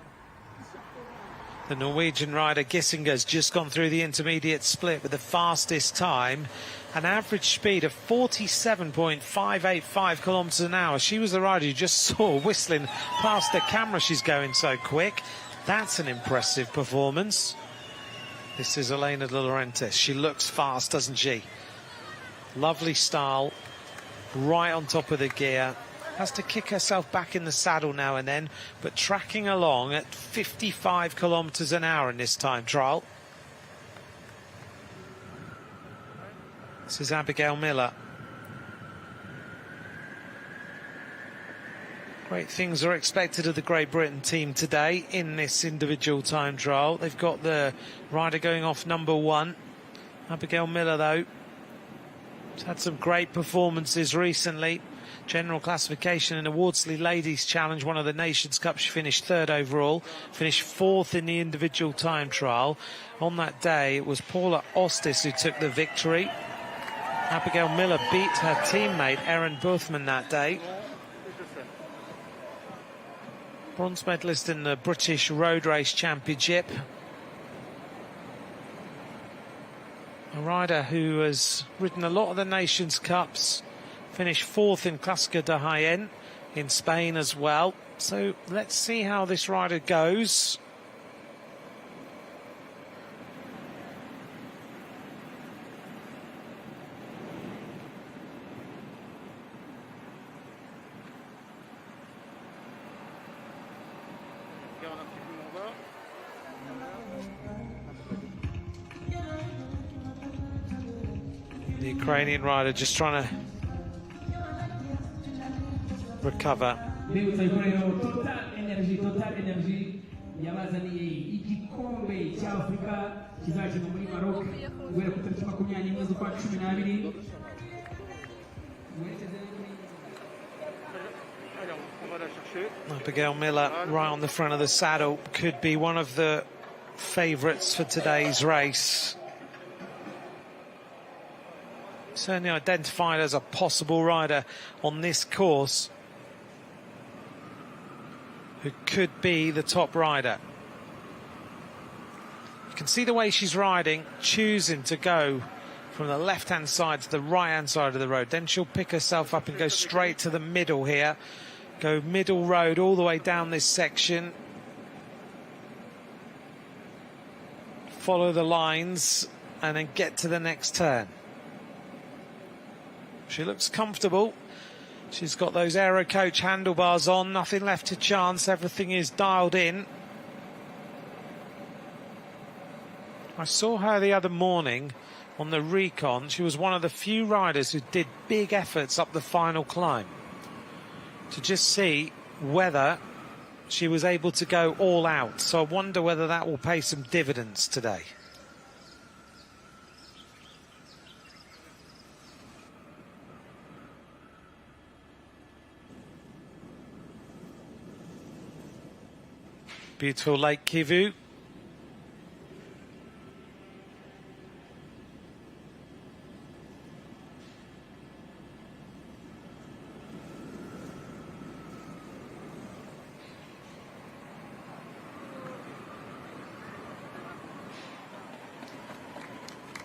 The Norwegian rider Gissinger's just gone through the intermediate split with the fastest time, an average speed of 47.585 kilometres an hour. She was the rider you just saw whistling past the camera. She's going so quick. That's an impressive performance. This is Elena De Laurentiis. She looks fast, doesn't she? Lovely style, right on top of the gear. Has to kick herself back in the saddle now and then, but tracking along at 55 kilometres an hour in this time trial. This is Abigail Miller. Great things are expected of the Great Britain team today in this individual time trial. They've got the rider going off number 1. Abigail Miller, though, has had some great performances recently. General classification in the Wardsley Ladies Challenge, one of the Nations Cup, she finished 3rd overall, finished 4th in the individual time trial. On that day, it was Paula Ostis who took the victory. Abigail Miller beat her teammate Erin Boothman that day. Bronze medalist in the British Road Race Championship. A rider who has ridden a lot of the Nations Cups. Finished 4th in Clásica de Jaén in Spain as well. So let's see how this rider goes. The Ukrainian rider just trying to recover. Total Energy yabazaniye igikombe cy'Afrika kizakinwa muri Maroc guhera ku tariki 21 z'ukwa 12. Abigail Miller right on the front of the saddle, could be one of the favourites for today's race. Certainly identified as a possible rider on this course who could be the top rider. You can see the way she's riding, choosing to go from the left-hand side to the right-hand side of the road. Then she'll pick herself up and go straight to the middle here. Go middle road all the way down this section. Follow the lines and then get to the next turn. She looks comfortable. She's got those Aero Coach handlebars on, nothing left to chance, everything is dialed in. I saw her the other morning on the recon. She was one of the few riders who did big efforts up the final climb to just see whether she was able to go all out. So I wonder whether that will pay some dividends today. Beautiful Lake Kivu.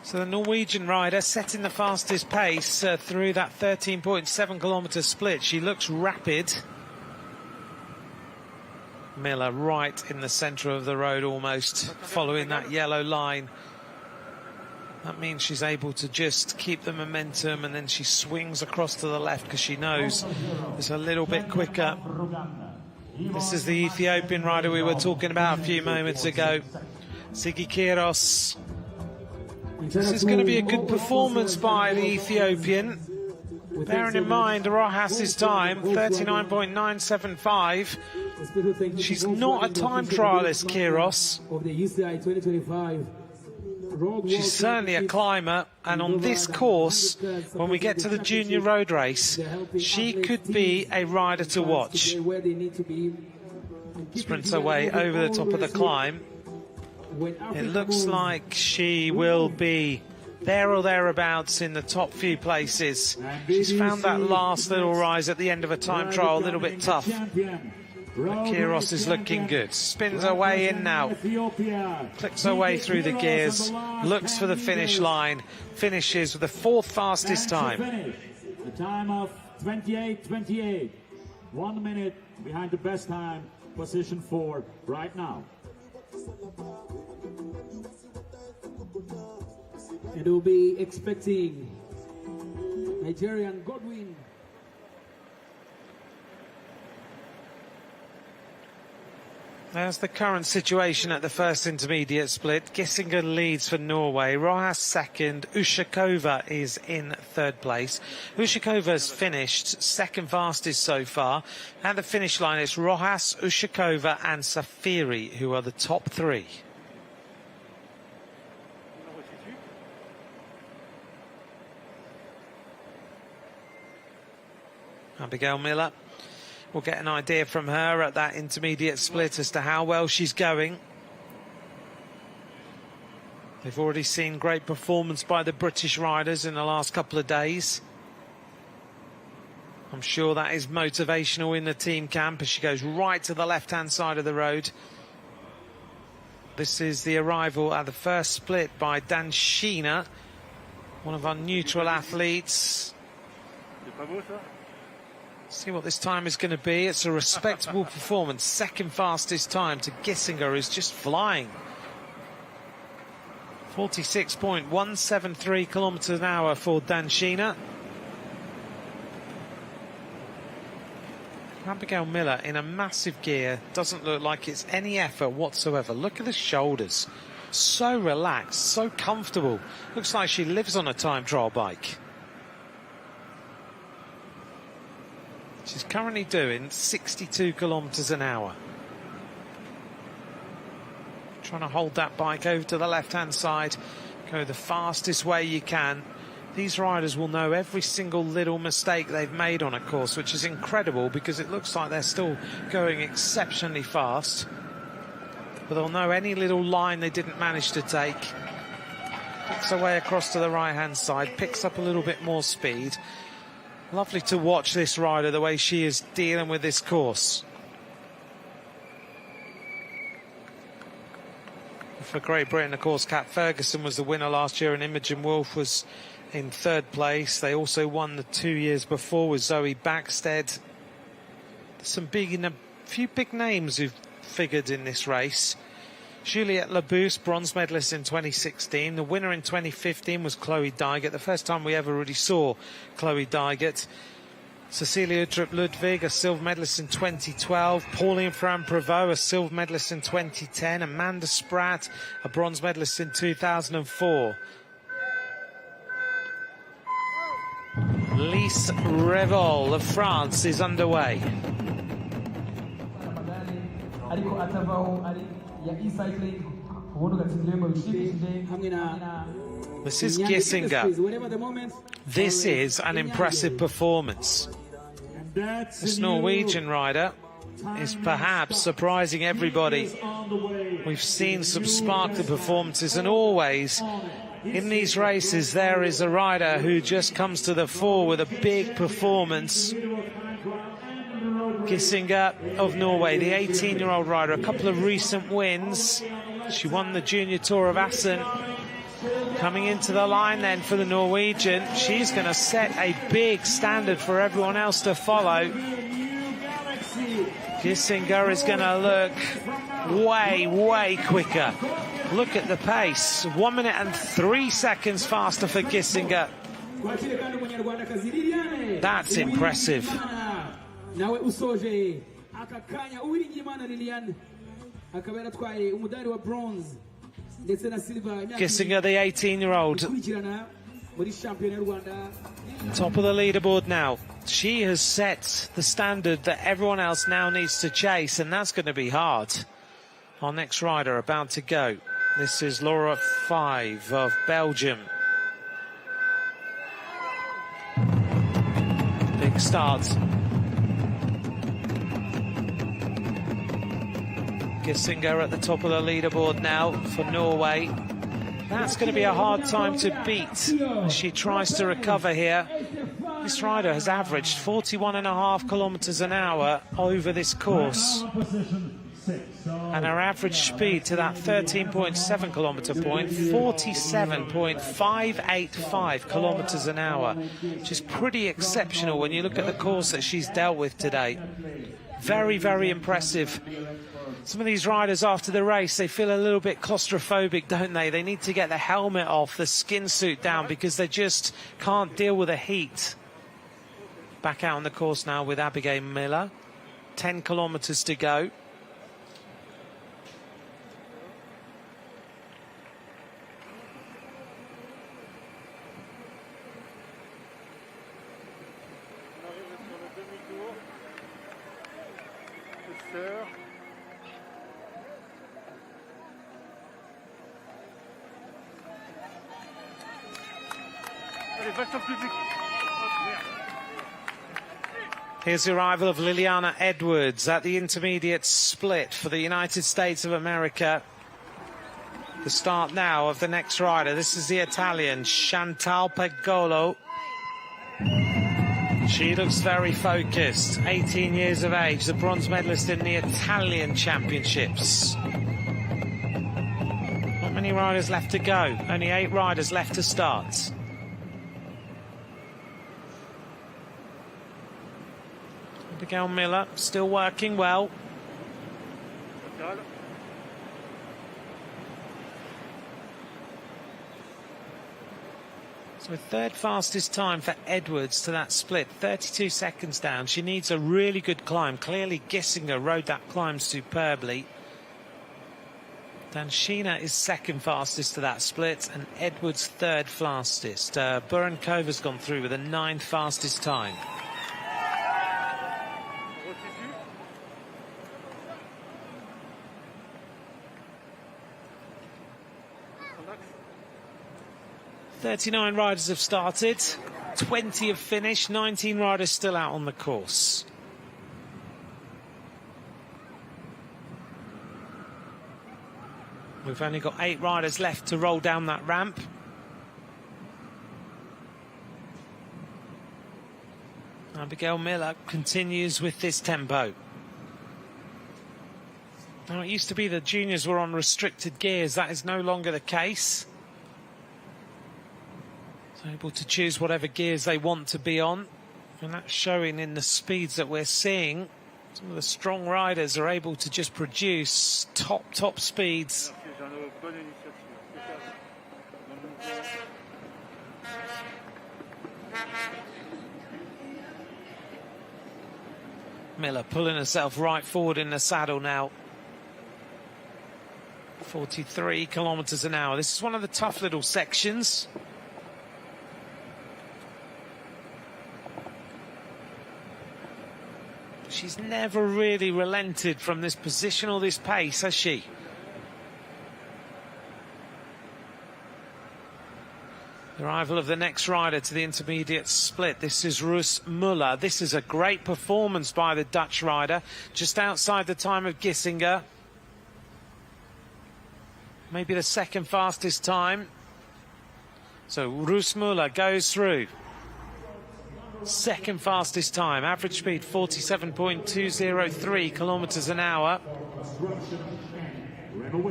So the Norwegian rider setting the fastest pace through that 13.7 kilometre split. She looks rapid. Miller right in the centre of the road almost, following that yellow line. That means she's able to just keep the momentum, and then she swings across to the left because she knows it's a little bit quicker. This is the Ethiopian rider we were talking about a few moments ago, Sigi Kiros. This is going to be a good performance by the Ethiopian. Bearing in mind Rojas' time, 39.975. She's not a time trialist, Kiros. She's certainly a climber, and on this course, when we get to the junior road race, she could be a rider to watch. Sprints her way over the top of the climb. It looks like she will be there or thereabouts in the top few places. She's found that last little rise at the end of a time trial a little bit tough. But Kiros is looking good. Spins her way in now. Clicks her way through the gears. Looks for the finish line. Finishes with the 4th fastest time. The time of 28.28. 1 minute behind the best time. Position 4 right now. And we'll be expecting Nigerian Godwin. There's the current situation at the first intermediate split. Gissinger leads for Norway. Rojas second. Ushakova is in 3rd place. Ushakova's finished 2nd fastest so far. At the finish line, it's Rojas, Ushakova and Safiri who are the top 3. Abigail Miller. We'll get an idea from her at that intermediate split as to how well she's going. They've already seen great performance by the British riders in the last couple of days. I'm sure that is motivational in the team camp as she goes right to the left-hand side of the road. This is the arrival at the first split by Danshina, one of our neutral athletes. See what this time is going to be. It's a respectable performance. 2nd fastest time to Gissinger, who's just flying. 46.173 kilometres an hour for Danshina. Abigail Miller in a massive gear. Doesn't look like it's any effort whatsoever. Look at the shoulders. So relaxed, so comfortable. Looks like she lives on a time trial bike. She's currently doing 62 kilometres an hour. Trying to hold that bike over to the left-hand side. Go the fastest way you can. These riders will know every single little mistake they've made on a course, which is incredible because it looks like they're still going exceptionally fast. But they'll know any little line they didn't manage to take. Picks her way across to the right-hand side, picks up a little bit more speed. Lovely to watch this rider, the way she is dealing with this course. For Great Britain, of course, Kat Ferguson was the winner last year and Imogen Wolf was in 3rd place. They also won the 2 years before with Zoe Backstead. A few big names who've figured in this race. Juliette Labousse, bronze medalist in 2016. The winner in 2015 was Chloe Dygert. The first time we ever really saw Chloe Dygert. Cecilia Uttrup Ludwig, a silver medalist in 2012. Pauline Ferrand-Prévot, a silver medalist in 2010. Amanda Spratt, a bronze medalist in 2004. Lise Revol of France is underway. This is Gissinger. This is an impressive performance. This Norwegian rider is perhaps surprising everybody. We've seen some sparkling performances, and always in these races there is a rider who just comes to the fore with a big performance. Gissinger of Norway, the 18-year-old rider, a couple of recent wins. She won the Junior Tour of Assen. Coming into the line then for the Norwegian. She's going to set a big standard for everyone else to follow. Gissinger is going to look way, way quicker Look at the pace. 1 minute and 3 seconds faster for Gissinger. That's impressive. Gissinger, the 18-year-old, top of the leaderboard now. She has set the standard that everyone else now needs to chase, and that's going to be hard. Our next rider about to go. This is Laura 5 of Belgium. Big start. Gissinger at the top of the leaderboard now for Norway. That's going to be a hard time to beat as she tries to recover here. This rider has averaged 41.5 kilometres an hour over this course. And her average speed to that 13.7 kilometre point, 47.585 kilometres an hour, which is pretty exceptional when you look at the course that she's dealt with today. Very, very impressive. Some of these riders after the race, they feel a little bit claustrophobic, don't they? They need to get the helmet off, the skin suit down, because they just can't deal with the heat. Back out on the course now with Abigail Miller. 10 kilometres to go. Here's the arrival of Liliana Edwards at the intermediate split for the United States of America. The start now of the next rider. This is the Italian, Chantal Pegolo. She looks very focused. 18 years of age, the bronze medalist in the Italian Championships. Not many riders left to go. Only 8 riders left to start. Abigail Miller still working well. So third fastest time for Edwards to that split, 32 seconds down. She needs a really good climb. Clearly Gissinger rode that climb superbly. Danshina is second fastest to that split, and Edwards third fastest. Burenkova's gone through with a 9th fastest time. .39 riders have started, 20 have finished, 19 riders still out on the course. We've only got 8 riders left to roll down that ramp. Abigail Miller continues with this tempo. Now, it used to be the juniors were on restricted gears. That is no longer the case. Able to choose whatever gears they want to be on, and that's showing in the speeds that we're seeing. Some of the strong riders are able to just produce top speeds. Miller pulling herself right forward in the saddle now. 43 kilometres an hour. This is one of the tough little sections. She's never really relented from this position or this pace, has she? The arrival of the next rider to the intermediate split. This is Roos Muller. This is a great performance by the Dutch rider, just outside the time of Gissinger. Maybe the second fastest time. So Roos Muller goes through. Second fastest time, average speed 47.203 kilometres an hour.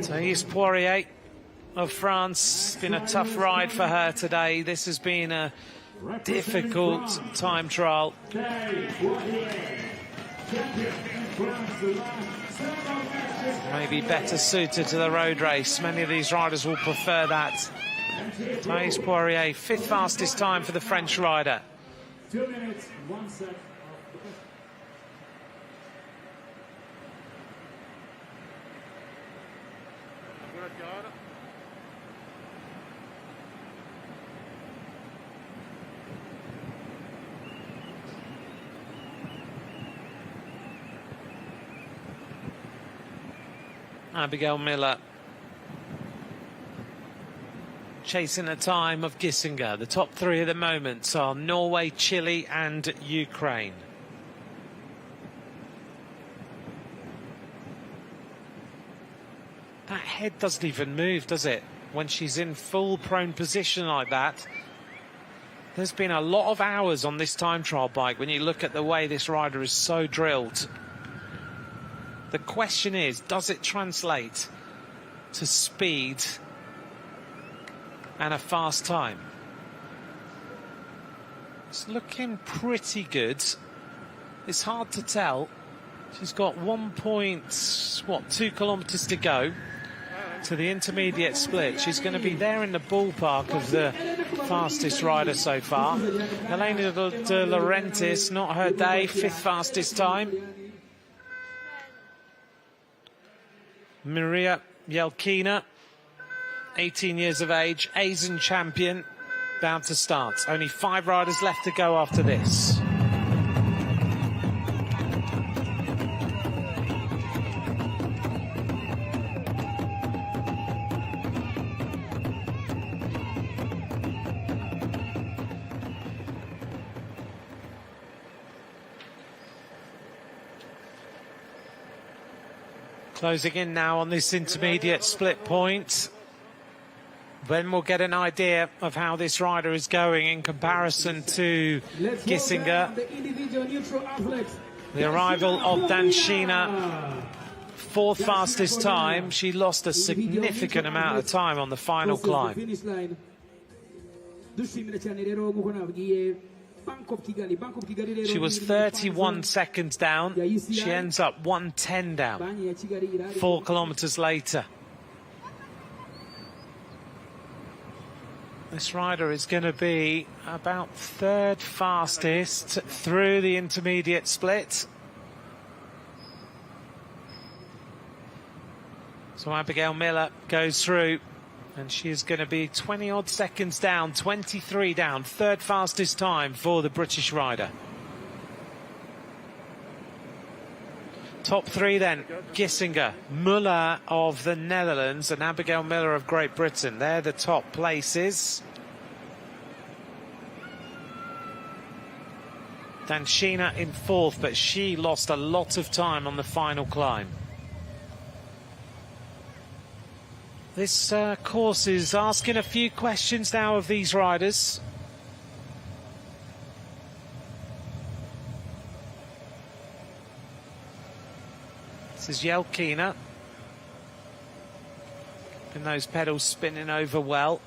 Thais Poirier of France, been a tough ride for her today. This has been a difficult time trial. Maybe better suited to the road race. Many of these riders will prefer that. Thais Poirier, 5th fastest time for the French rider. 2 minutes, 1 second. Abigail Miller chasing a time of Gissinger. The top 3 at the moment are Norway, Chile and Ukraine. That head doesn't even move, does it? When she's in full prone position like that. There's been a lot of hours on this time trial bike when you look at the way this rider is so drilled. The question is, does it translate to speed and a fast time? It's looking pretty good. It's hard to tell. She's got 2 kilometres to go to the intermediate split. She's going to be there in the ballpark of the fastest rider so far. Elena De Laurentiis, not her day, 5th fastest time. Maria Yelkina, 18 years of age, Asian champion, bound to start. Only 5 riders left to go after this. Closing in now on this intermediate split point. Then we'll get an idea of how this rider is going in comparison to Gissinger. The arrival of Danshina, 4th fastest time. She lost a significant amount of time on the final climb. She was 31 seconds down. She ends up 1:10 down 4 kilometres later. This rider is going to be about 3rd fastest through the intermediate split. So Abigail Miller goes through. And she is going to be 20-odd seconds down, 23 down, 3rd fastest time for the British rider. Top 3 then, Gissinger, Muller of the Netherlands and Abigail Miller of Great Britain. They're the top places. Danshina in 4th, but she lost a lot of time on the final climb. This course is asking a few questions now of these riders. This is Yelkina. And those pedals spinning over well.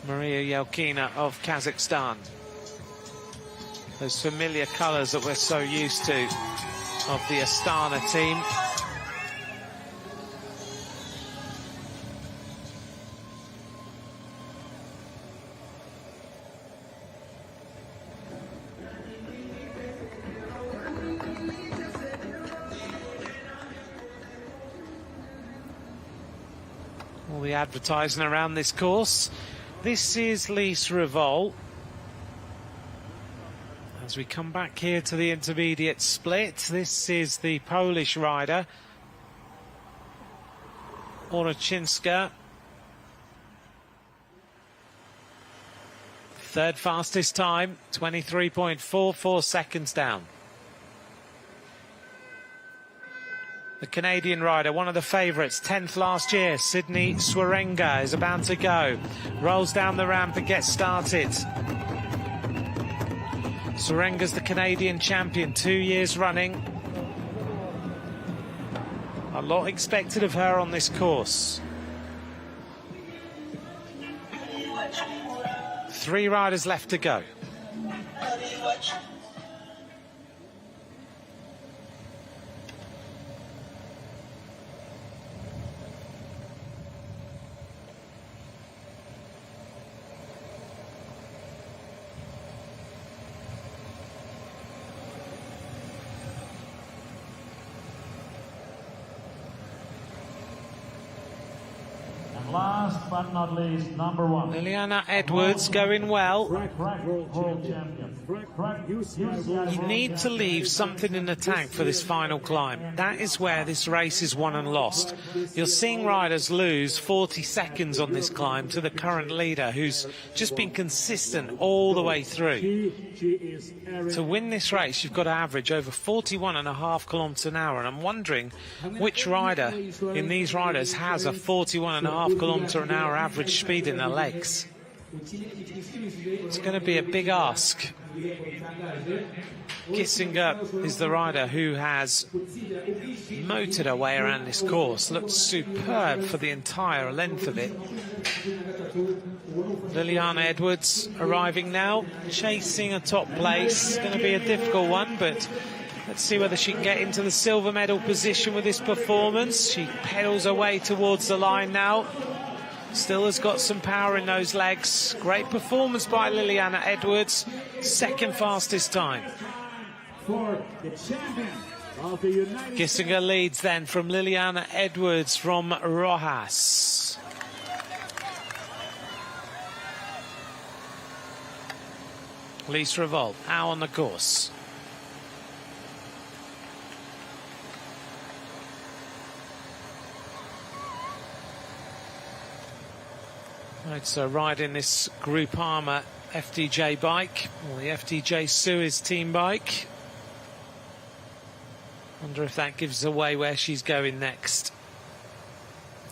Maria Yelkina of Kazakhstan. Those familiar colours that we're so used to of the Astana team. All the advertising around this course. This is Lise Revol. As we come back here to the intermediate split, this is the Polish rider, Orachinska. 3rd fastest time, 23.44 seconds down. The Canadian rider, one of the favourites, 10th last year, Sydney Swerenga, is about to go. Rolls down the ramp and gets started. Swerenga's the Canadian champion, 2 years running. A lot expected of her on this course. 3 riders left to go. Last but not least, number 1. Liliana Edwards going well. World champion. You need to leave something in the tank for this final climb. That is where this race is won and lost. You're seeing riders lose 40 seconds on this climb to the current leader, who's just been consistent all the way through. To win this race, you've got to average over 41.5 kilometers an hour, and I'm wondering which rider in these riders has a 41.5 kilometer an hour average speed in their legs. It's going to be a big ask. Gissinger is the rider who has motored her way around this course. Looked superb for the entire length of it. Liliana Edwards arriving now, chasing a top place. It's going to be a difficult one, but let's see whether she can get into the silver medal position with this performance. She pedals her way towards the line now. Still has got some power in those legs. Great performance by Liliana Edwards. Second fastest time. For the champion of the United Gissinger leads then from Liliana Edwards from Rojas. Lise Revolt out on the course. Right, so riding this Groupama FDJ bike, or the FDJ Suez team bike. Wonder if that gives away where she's going next.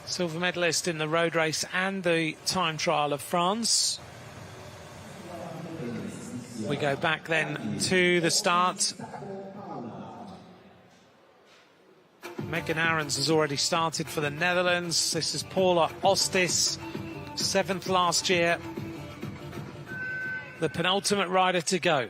Silver medalist in the road race and the time trial of France. We go back then to the start. Megan Aarons has already started for the Netherlands. This is Paula Ostis, 7th last year. The penultimate rider to go.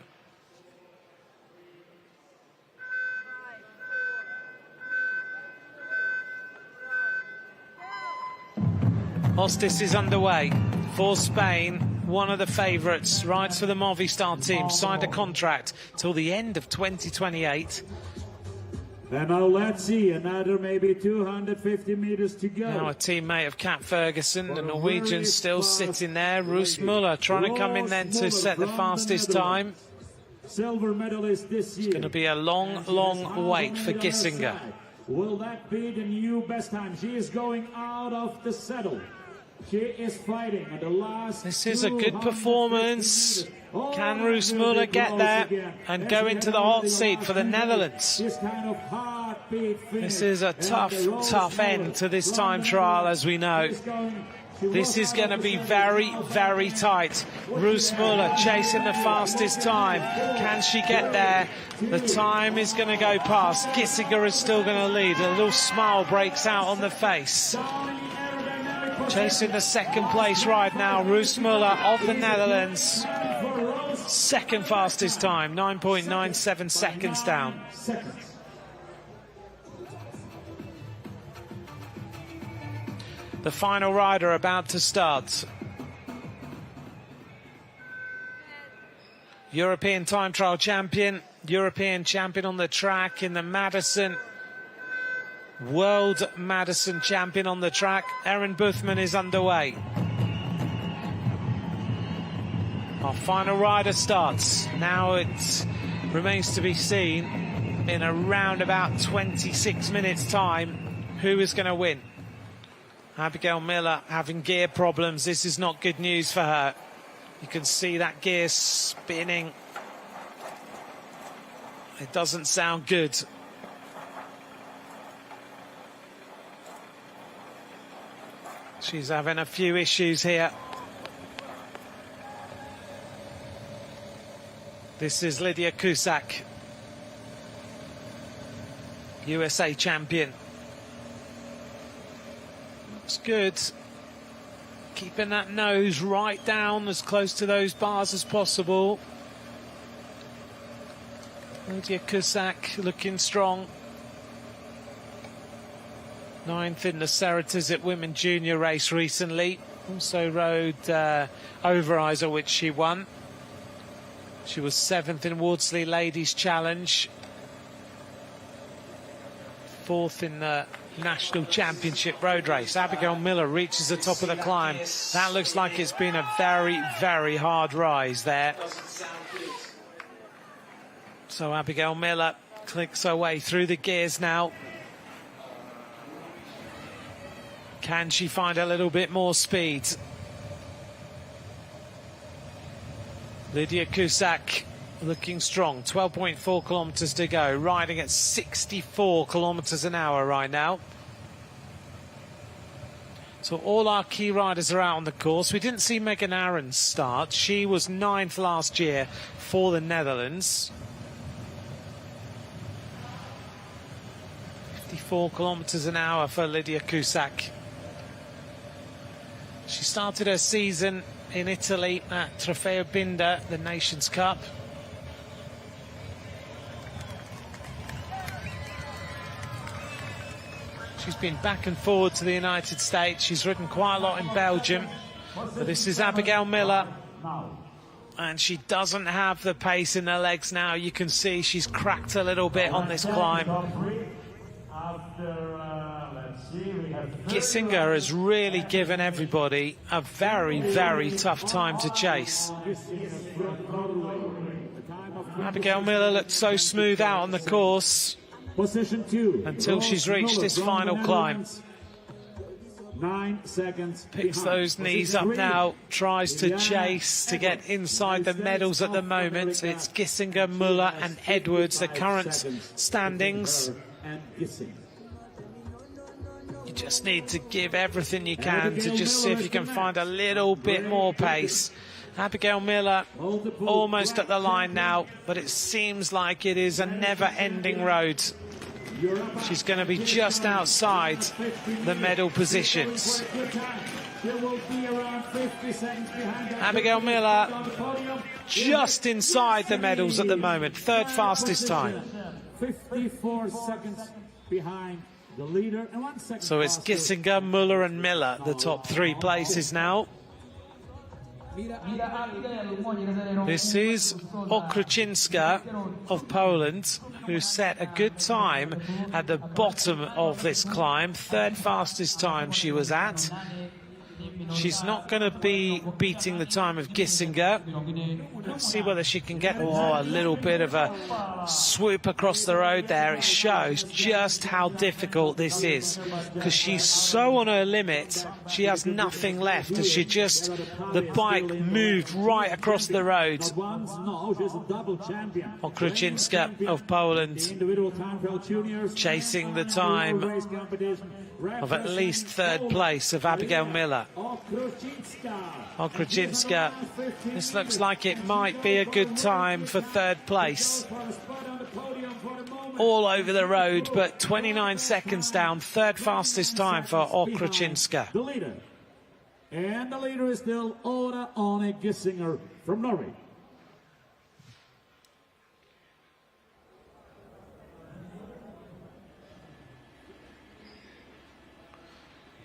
Ostis is underway for Spain. One of the favourites, rides for the Movistar team, signed a contract till the end of 2028. And now let's see, another maybe 250 meters to go. Now a teammate of Kat Ferguson, the Norwegian still sitting there. Roos Muller trying to come in then to set the fastest time. Silver medalist this year. It's going to be a long, long wait for Gissinger. Will that be the new best time? She is going out of the saddle. She is fighting at the last. This is a good performance. Can Roos Muller get there and go into the hot seat for the Netherlands? This is a tough end to this time trial, as we know. This is going to be very, very tight. Roos Muller chasing the fastest time. Can she get there? The time is going to go past. Gissinger is still going to lead. A little smile breaks out on the face. Chasing the second place ride now, Roos Muller of the Netherlands. Second fastest time, 9.97 seconds down. The final rider about to start. European time trial champion, European champion on the track in the Madison. World Madison champion on the track. Erin Boothman is underway. Our final rider starts. Now it remains to be seen in around about 26 minutes time who is going to win. Abigail Miller having gear problems. This is not good news for her. You can see that gear spinning. It doesn't sound good. She's having a few issues here. This is Lydia Cusack, USA champion. Looks good. Keeping that nose right down as close to those bars as possible. Lydia Cusack looking strong. 9th in the Ceratisit Women Junior race recently. Also rode Overijzer, which she won. She was 7th in Wardsley Ladies Challenge. 4th in the National Championship road race. Abigail Miller reaches the top of the climb. That looks like it's been a very, very hard rise there. So Abigail Miller clicks her way through the gears now. Can she find a little bit more speed? Lydia Cusack looking strong. 12.4 kilometres to go. Riding at 64 kilometres an hour right now. So all our key riders are out on the course. We didn't see Megan Aarons start. She was 9th last year for the Netherlands. 54 kilometres an hour for Lydia Cusack. She started her season in Italy at Trofeo Binda, the Nations Cup. She's been back and forward to the United States. She's ridden quite a lot in Belgium. But this is Abigail Miller. And she doesn't have the pace in her legs now. You can see she's cracked a little bit on this climb. Gissinger has really given everybody a very, very tough time to chase. Abigail Miller looked so smooth out on the course Position 2. until she's reached this final climb. 9 seconds. Picks those knees up now, tries to chase to get inside the medals at the moment. It's Gissinger, Muller and Edwards, the current standings. You just need to give everything you can to just see if you can find a little bit more pace. Abigail Miller almost at the line now, but it seems like it is a never-ending road. She's going to be just outside the medal positions. Abigail Miller just inside the medals at the moment, 3rd fastest time. 54 seconds behind the leader. And 1 second. So it's Gissinger, Muller and Miller, the top 3 places now. This is Okruczynska of Poland, who set a good time at the bottom of this climb. 3rd fastest time she was at. She's not going to be beating the time of Gissinger. Let's see whether she can get a little bit of a swoop across the road there. It shows just how difficult this is, because she's so on her limit. She has nothing left as the bike moved right across the road. Okruczynska of Poland chasing the time of at least 3rd place of Abigail Miller. Okruczynska, this looks like it might be a good time for 3rd place. All over the road, but 29 seconds down, 3rd fastest time for Okruczynska. And the leader is still Oda Arne Gissinger from Norway.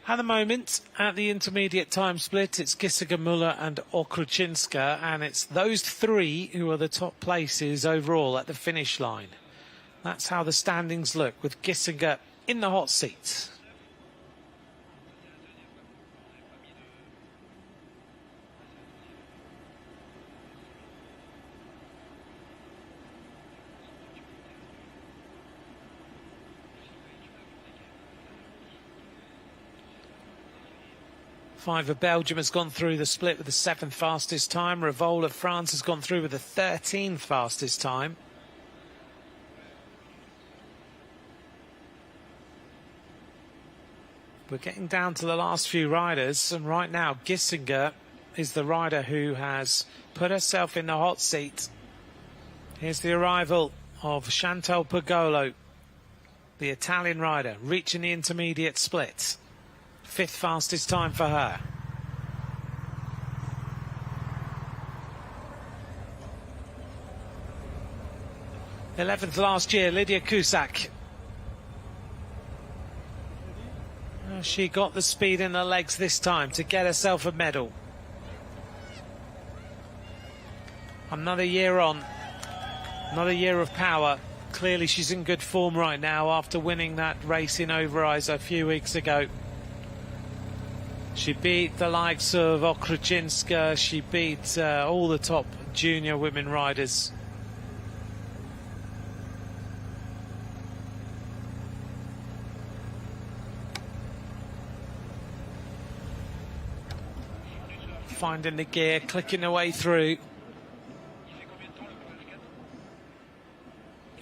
At the moment, at the intermediate time split, it's Gissinger, Muller and Okruczynska, and it's those 3 who are the top places overall at the finish line. That's how the standings look, with Gissinger in the hot seat. Five of Belgium has gone through the split with the 7th fastest time. Revol of France has gone through with the 13th fastest time. We're getting down to the last few riders, and right now Gissinger is the rider who has put herself in the hot seat. Here's the arrival of Chantal Pagolo, the Italian rider, reaching the intermediate split. 5th fastest time for her. 11th last year, Lydia Cusack. She got the speed in her legs this time to get herself a medal. Another year on, another year of power. Clearly she's in good form right now after winning that race in Overijse a few weeks ago. She beat the likes of Okrutchinska, she beat all the top junior women riders. Finding the gear, clicking her way through.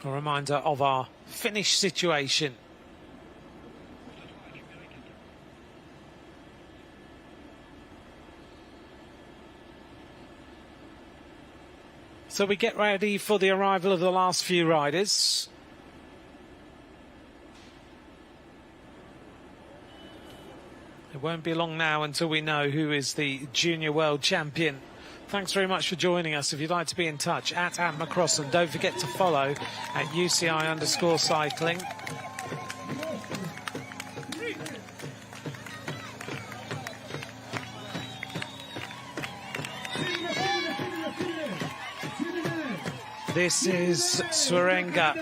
A reminder of our finish situation. So we get ready for the arrival of the last few riders. It won't be long now until we know who is the junior world champion. Thanks very much for joining us. If you'd like to be in touch, at @McCrossan. Don't forget to follow at UCI_cycling. This is Swerenga.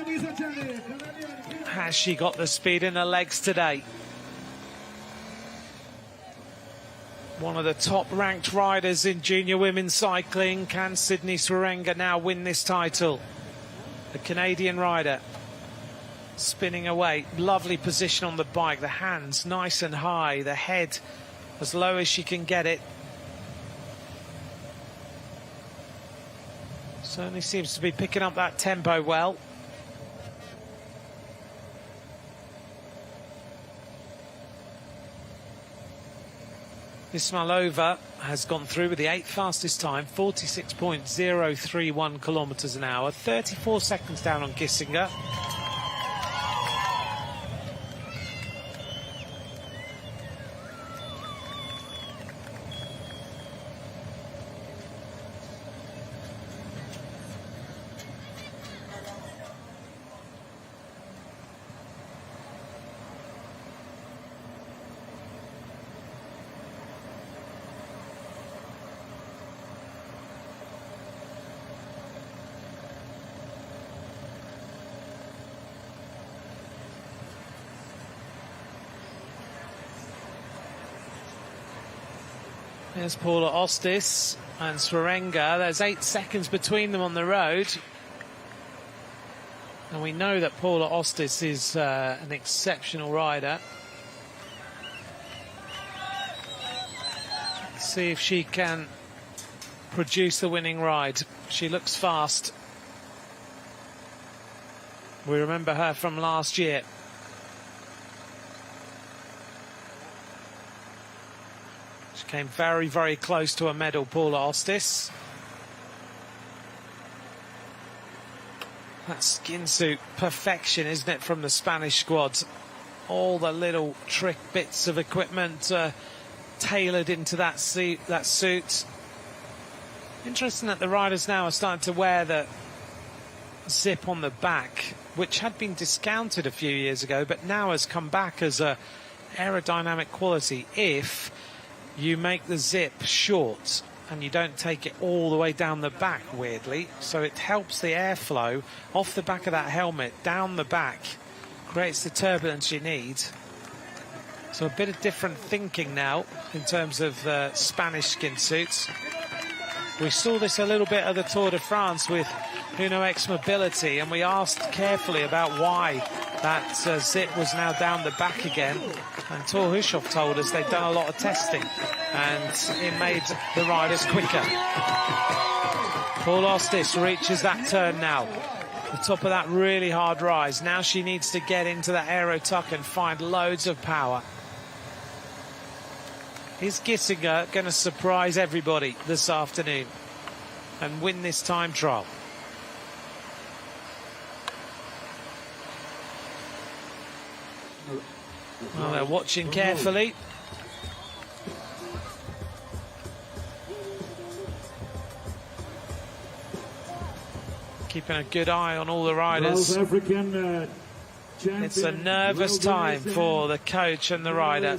Has she got the speed in her legs today? One of the top-ranked riders in junior women's cycling. Can Sydney Swerenga now win this title? The Canadian rider spinning away. Lovely position on the bike. The hands nice and high. The head as low as she can get it. Certainly seems to be picking up that tempo well. Ismailova has gone through with the 8th fastest time, 46.031 kilometres an hour, 34 seconds down on Gissinger. There's Paula Ostis and Swerenga. There's 8 seconds between them on the road. And we know that Paula Ostis is an exceptional rider. Let's see if she can produce the winning ride. She looks fast. We remember her from last year. Came very, very close to a medal, Paula Ostis. That skin suit, perfection, isn't it, from the Spanish squad? All the little trick bits of equipment tailored into that suit. Interesting that the riders now are starting to wear the zip on the back, which had been discounted a few years ago, but now has come back as a aerodynamic quality if you make the zip short and you don't take it all the way down the back, weirdly. So it helps the airflow off the back of that helmet, down the back, creates the turbulence you need. So a bit of different thinking now in terms of Spanish skin suits. We saw this a little bit at the Tour de France with Uno X Mobility, and we asked carefully about why that zip was now down the back again. And Thor Hushoff told us they'd done a lot of testing and it made the riders quicker. Paul Ostis reaches that turn now. The top of that really hard rise. Now she needs to get into that aero tuck and find loads of power. Is Gissinger going to surprise everybody this afternoon and win this time trial? Well, they're watching carefully. keeping a good eye on all the riders. South African champion. It's a nervous time for the coach and the rider.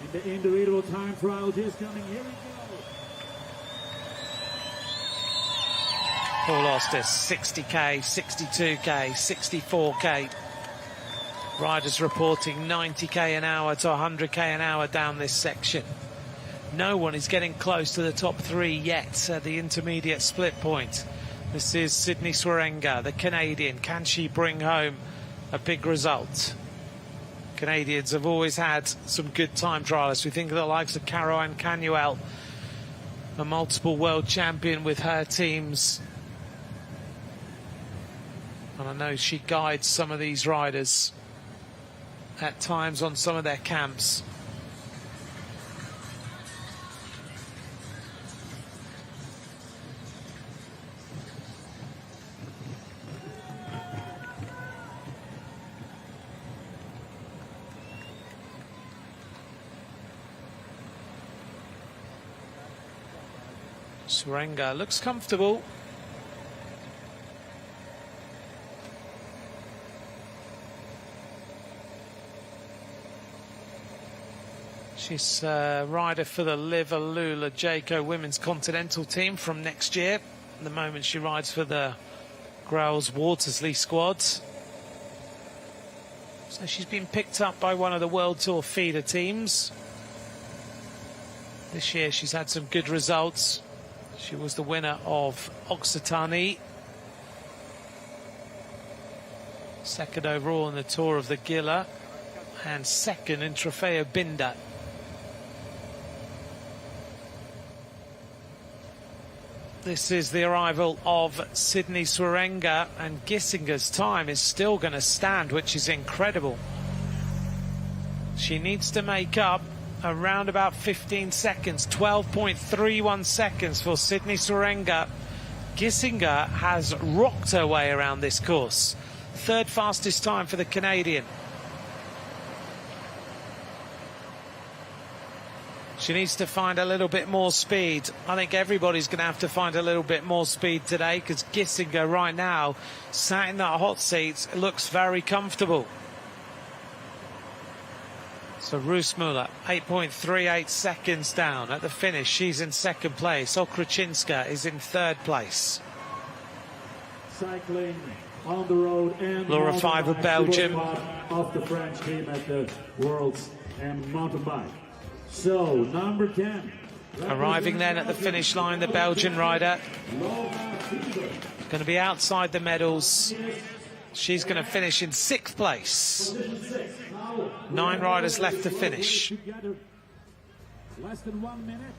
In the individual time trial just coming. Here we go. Paul Ostis, 60k, 62k, 64k. Riders reporting 90k an hour to 100k an hour down this section. No one is getting close to the top three yet at the intermediate split point. This is Sydney Swerenga, the Canadian. Can she bring home a big result? Canadians have always had some good time trialists. We think of the likes of Caroline Canuel, a multiple world champion with her teams. And I know she guides some of these riders at times on some of their camps. Swerenga looks comfortable. She's a rider for the Liv Alula Jayco Women's Continental team from next year. At the moment she rides for the Growls Watersley squad. So she's been picked up by one of the World Tour feeder teams. This year she's had some good results. She was the winner of Occitanie. Second overall in the Tour of the Gila. And second in Trofeo Binda. This is the arrival of Sydney Swerenga, and Gissinger's time is still going to stand, which is incredible. She needs to make up around about 15 seconds, 12.31 seconds for Sydney Swerenga. Gissinger has rocked her way around this course. Third fastest time for the Canadian. She needs to find a little bit more speed. I think everybody's going to have to find a little bit more speed today, because Gissinger right now, sat in that hot seat, looks very comfortable. So Rusmula, 8.38 seconds down at the finish. She's in second place. Okrachinska is in third place. Cycling on the road and Laura Five of Belgium. Of the French team at the Worlds and mountain bike. So, number 10. Arriving then at the finish line, the Belgian rider. Going to be outside the medals. She's going to finish in 6th place. 9 riders left to finish. Less than 1 minute.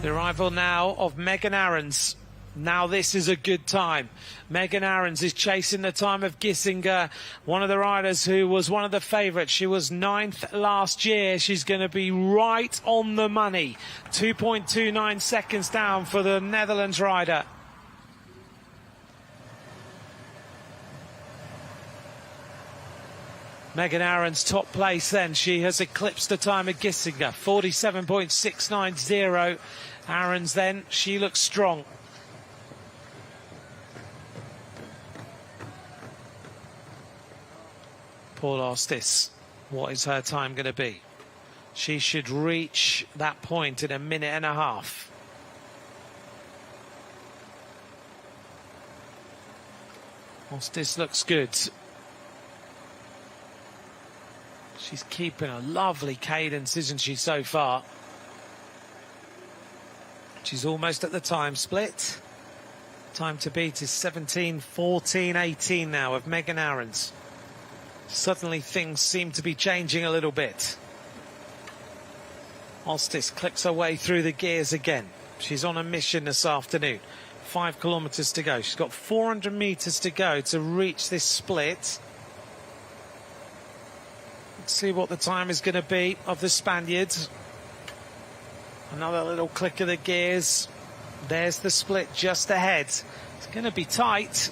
The arrival now of Megan Ahrens. Now this is a good time. Megan Ahrens is chasing the time of Gissinger, one of the riders who was one of the favourites. She was 9th last year. She's going to be right on the money. 2.29 seconds down for the Netherlands rider. Megan Ahrens top place then. She has eclipsed the time of Gissinger. 47.690. Ahrens then, she looks strong. Paul Ostis, what is her time going to be? She should reach that point in a minute and a half. Ostis looks good. She's keeping a lovely cadence, isn't she, so far? She's almost at the time split. Time to beat is 17:14:18 now of Megan Ahrens. Suddenly things seem to be changing a little bit. Ostis clicks her way through the gears again. She's on a mission this afternoon. 5 kilometres to go. She's got 400 metres to go to reach this split. Let's see what the time is going to be of the Spaniards. Another little click of the gears. There's the split just ahead. It's going to be tight.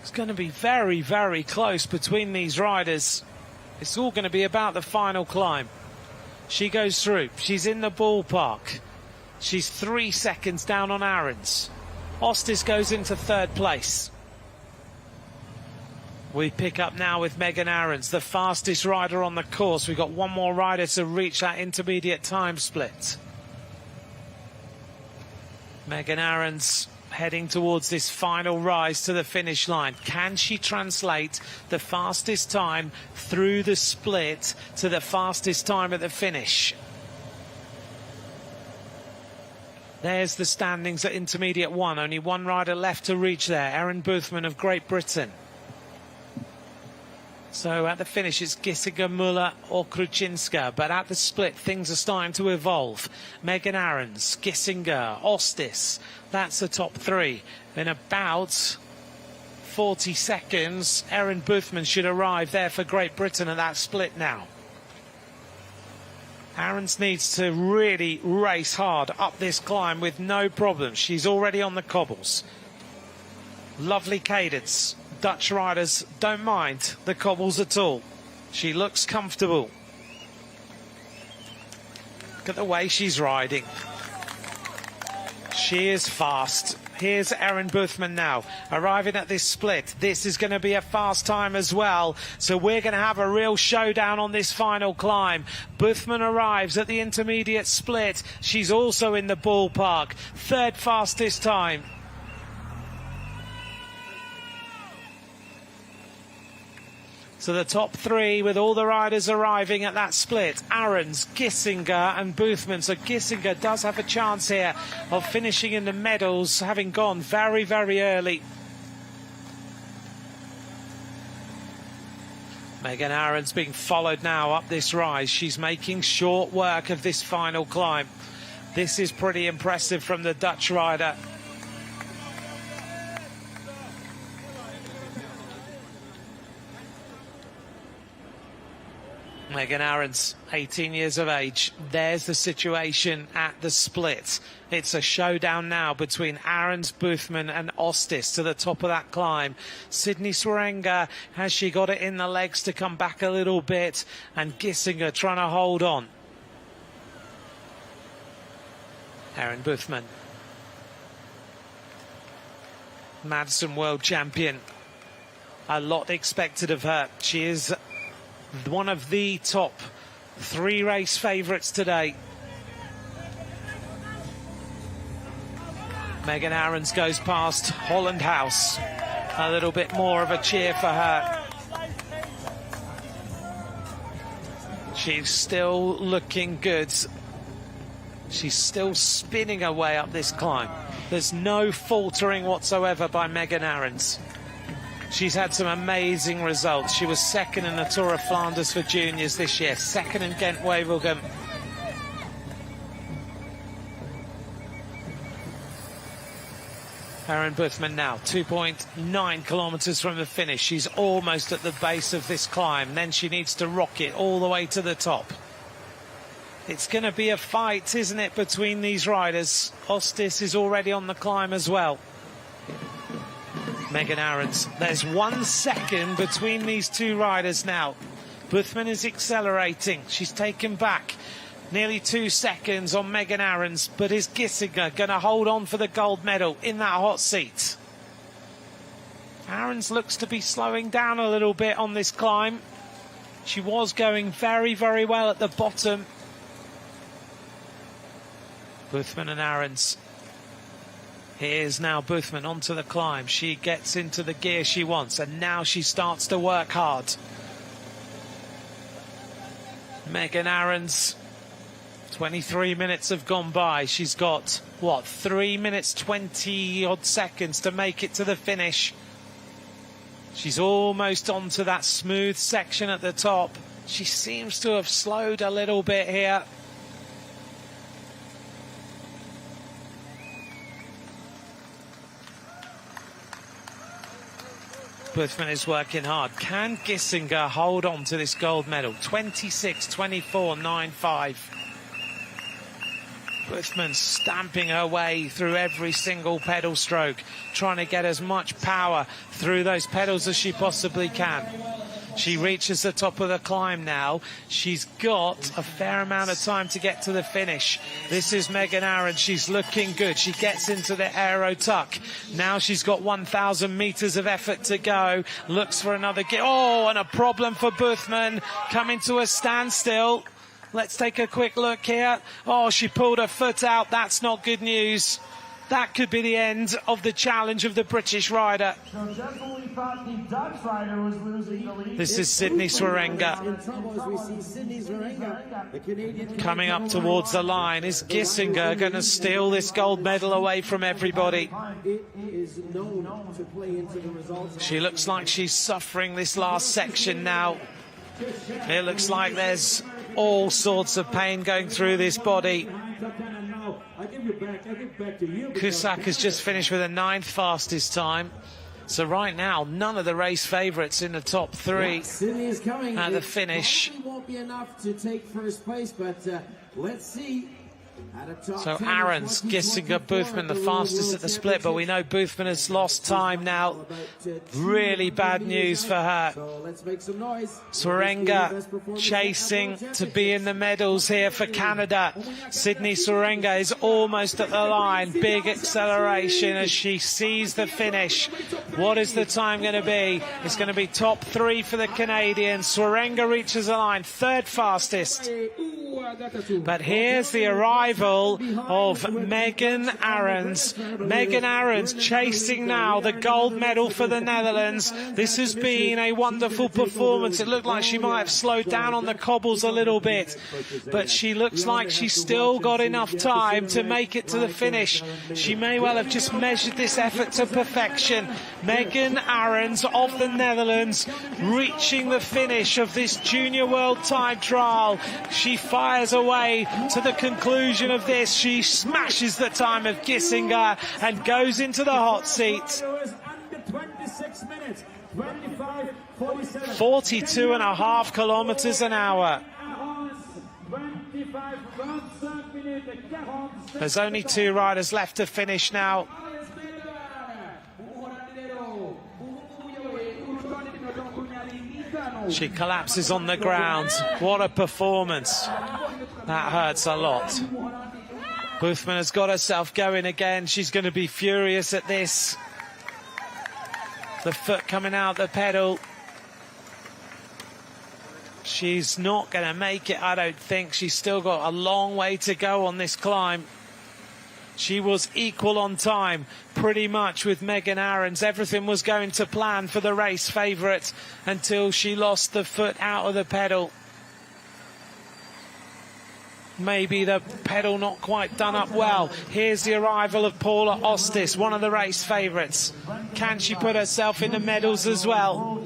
It's going to be very, very close between these riders. It's all going to be about the final climb. She goes through. She's in the ballpark. She's 3 seconds down on Ahrens. Ostis goes into third place. We pick up now with Megan Aarons, the fastest rider on the course. We've got one more rider to reach that intermediate time split. Megan Aarons heading towards this final rise to the finish line. Can she translate the fastest time through the split to the fastest time at the finish? There's the standings at intermediate 1. Only one rider left to reach there, Erin Boothman of Great Britain. So at the finish, it's Gissinger, Muller or Kruczynska. But at the split, things are starting to evolve. Megan Aarons, Gissinger, Ostis. That's the top 3. In about 40 seconds, Erin Boothman should arrive there for Great Britain at that split now. Aarons needs to really race hard up this climb with no problems. She's already on the cobbles. Lovely cadence. Dutch riders don't mind the cobbles at all. She looks comfortable. Look at the way she's riding. She is fast. Here's Erin Boothman now, arriving at this split. This is going to be a fast time as well. So we're going to have a real showdown on this final climb. Boothman arrives at the intermediate split. She's also in the ballpark. Third fastest time. So the top 3 with all the riders arriving at that split. Aarons, Gissinger and Boothman. So Gissinger does have a chance here of finishing in the medals, having gone very, very early. Megan Aarons being followed now up this rise. She's making short work of this final climb. This is pretty impressive from the Dutch rider. Megan Aarons, 18 years of age. There's the situation at the split. It's a showdown now between Aarons, Boothman and Ostis to the top of that climb. Sydney Swerenga, has she got it in the legs to come back a little bit? And Gissinger trying to hold on. Erin Boothman, Madison World Champion. A lot expected of her. She is one of the top 3 race favourites today. Megan Aarons goes past Holland House. A little bit more of a cheer for her. She's still looking good. She's still spinning her way up this climb. There's no faltering whatsoever by Megan Aarons. She's had some amazing results. She was second in the Tour of Flanders for juniors this year, second in Ghent-Wevelgem. Erin Boothman now, 2.9 kilometres from the finish. She's almost at the base of this climb. Then she needs to rocket all the way to the top. It's going to be a fight, isn't it, between these riders? Ostis is already on the climb as well. Megan Aarons. There's 1 second between these 2 riders now. Boothman is accelerating. She's taken back nearly 2 seconds on Megan Aarons, but is Gissinger going to hold on for the gold medal in that hot seat? Aarons looks to be slowing down a little bit on this climb. She was going very, very well at the bottom. Boothman and Aarons. Here's now Boothman onto the climb. She gets into the gear she wants, and now she starts to work hard. Megan Aarons, 23 minutes have gone by. She's got, what, 3 minutes, 20-odd seconds to make it to the finish. She's almost onto that smooth section at the top. She seems to have slowed a little bit here. Boothman is working hard. Can Gissinger hold on to this gold medal? 26-24-9-5. Boothman stamping her way through every single pedal stroke, trying to get as much power through those pedals as she possibly can. She reaches the top of the climb now. She's got a fair amount of time to get to the finish. This is Megan Aaron. She's looking good. She gets into the aero tuck. Now she's got 1,000 meters of effort to go. Looks for another oh, and a problem for Boothman, coming to a standstill. Let's take a quick look here. Oh, she pulled her foot out. That's not good news. That could be the end of the challenge of the British rider. So just when we thought the Dutch rider was losing the lead. This is Sydney Swarenga. Coming up towards the line. Is Gissinger going to steal this gold medal away from everybody? She looks like she's suffering this last section now. It looks like there's all sorts of pain going through this body. Cusack has just finished with a 9th fastest time. So right now, none of the race favourites in the top 3 at the finish. Won't be enough to take first place, but let's see. So Aarons, Gissinger, Boothman the fastest at the split, but we know Boothman has lost time now. Really bad news for her. Swarenga chasing to be in the medals here for Canada. Sydney Swarenga is almost at the line. Big acceleration as she sees the finish. What is the time going to be? It's going to be top 3 for the Canadians. Swarenga reaches the line, 3rd fastest. But here's the arrival of Megan Aarons. Megan Aarons chasing now the gold medal for the Netherlands. This has been a wonderful performance. It looked like she might have slowed down on the cobbles a little bit, but she looks like she's still got enough time to make it to the finish. She may well have just measured this effort to perfection. Megan Aarons of the Netherlands reaching the finish of this Junior World Time Trial. She fires away to the conclusion of this. She smashes the time of Gissinger and goes into the hot seat. 42.5 kilometers an hour. There's only 2 riders left to finish now. She collapses on the ground. What a performance. That hurts a lot. Boothman has got herself going again. She's going to be furious at this. The foot coming out the pedal. She's not going to make it, I don't think. She's still got a long way to go on this climb. She was equal on time, pretty much, with Megan Aarons. Everything was going to plan for the race favourite until she lost the foot out of the pedal. Maybe the pedal not quite done up well. Here's the arrival of Paula Ostis, one of the race favourites. Can she put herself in the medals as well?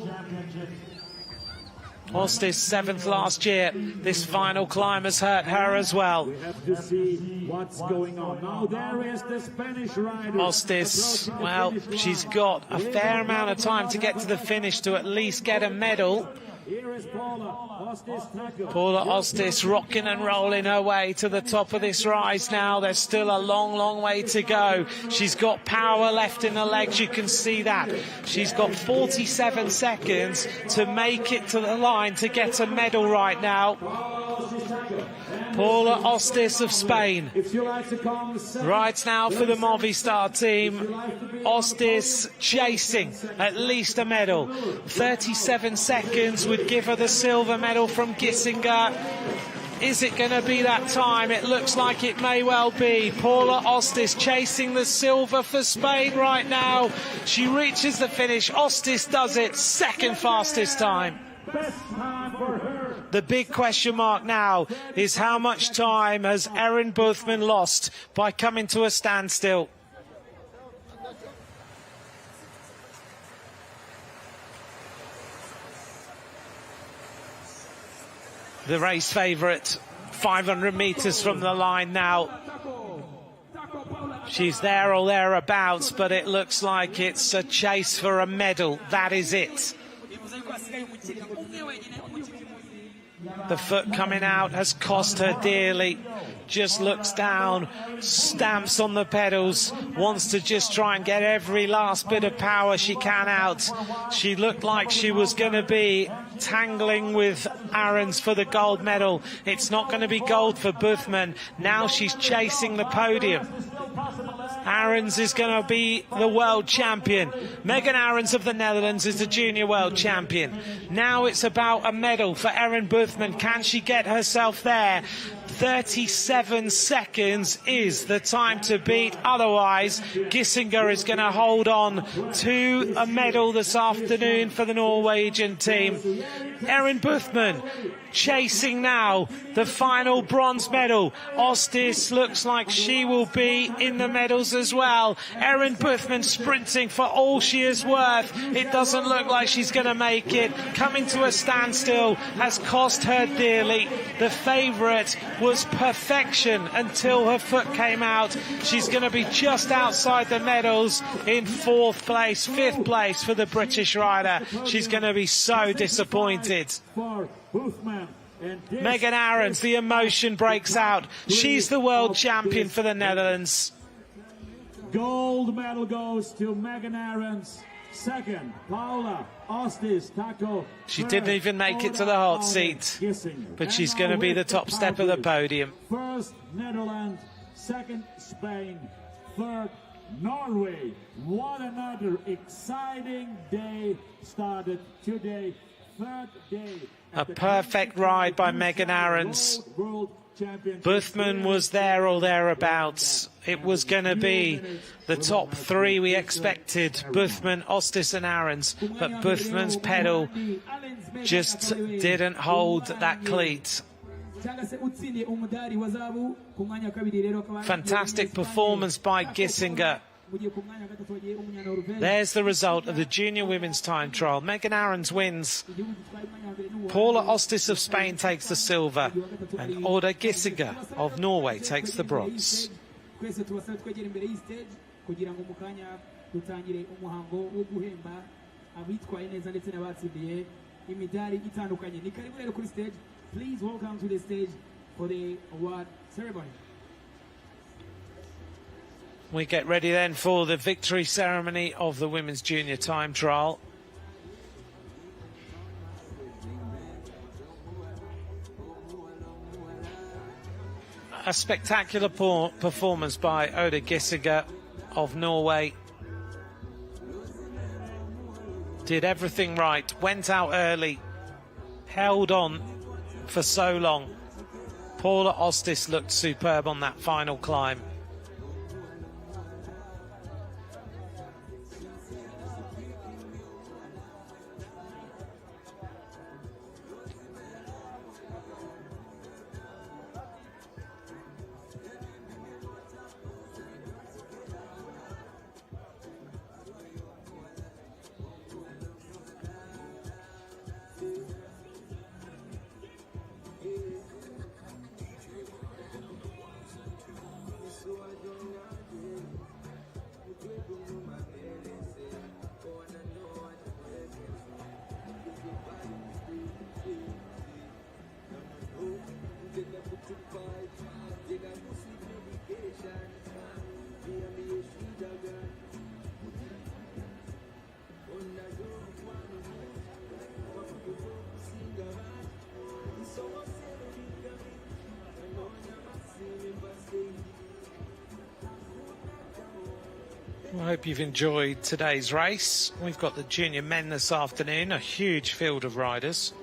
Ostis 7th last year. This final climb has hurt her as well. We have to see what's going on. Now there is the Spanish rider. Ostis, well, she's got a fair amount of time to get to the finish to at least get a medal. Here is Paula Ostis. Paula Ostis rocking and rolling her way to the top of this rise now. There's still a long, long way to go. She's got power left in the legs, you can see that. She's got 47 seconds to make it to the line to get a medal right now. Paula Ostis of Spain rides now for the Movistar team. Ostis chasing at least a medal. 37 seconds would give her the silver medal from Gissinger. Is it going to be that time? It looks like it may well be. Paula Ostis chasing the silver for Spain right now. She reaches the finish. Ostis does it. 2nd fastest time. Best time for her. The big question mark now is how much time has Erin Boothman lost by coming to a standstill? The race favourite, 500 metres from the line now. She's there or thereabouts, but it looks like it's a chase for a medal. That is it. The foot coming out has cost her dearly. Just looks down, stamps on the pedals, wants to just try and get every last bit of power she can out. She looked like she was going to be tangling with Ahrens for the gold medal. It's not going to be gold for Buthman. Now she's chasing the podium. Ahrens is going to be the world champion. Megan Ahrens of the Netherlands is the junior world champion. Now it's about a medal for Erin Buthman. Can she get herself there? 37 seconds is the time to beat. Otherwise, Gissinger is going to hold on to a medal this afternoon for the Norwegian team. Erin Buthman chasing now the final bronze medal. Ostis looks like she will be in the medals as well. Erin Buthman sprinting for all she is worth. It doesn't look like she's going to make it. Coming to a standstill has cost her dearly. The favourite was perfection until her foot came out. She's going to be just outside the medals in fifth place for the British rider. She's going to be so disappointed. Megan Ahrens, the emotion breaks out. She's the world champion for the Netherlands. Gold medal goes to Megan Ahrens. Second, Paula Ostis Taco. She didn't even make it to the hot seat, but she's going to be the top step of the podium. First, Netherlands. Second, Spain. Third, Norway. What another exciting day started today. Third day. A perfect ride by Megan Ahrens. Buthman was there or thereabouts. It was going to be the top three we expected, Buthman, Ostis and Ahrens, but Buthman's pedal just didn't hold that cleat. Fantastic performance by Gissinger. There's the result of the junior women's time trial. Megan Ahrens wins. Paula Ostis of Spain takes the silver, and Oda Gissinger of Norway takes the bronze. Please welcome to the stage for the award ceremony. We get ready then for the victory ceremony of the women's junior time trial. A spectacular performance by Oda Gissinger of Norway. Did everything right, went out early, held on for so long. Paula Ostis looked superb on that final climb. I hope you've enjoyed today's race. We've got the junior men this afternoon, a huge field of riders.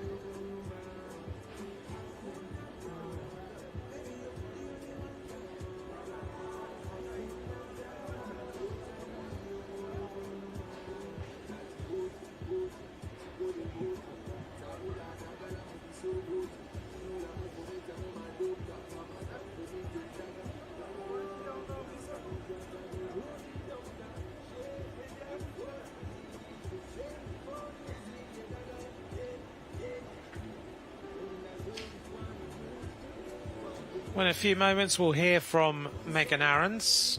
In a few moments we'll hear from Megan Ahrens.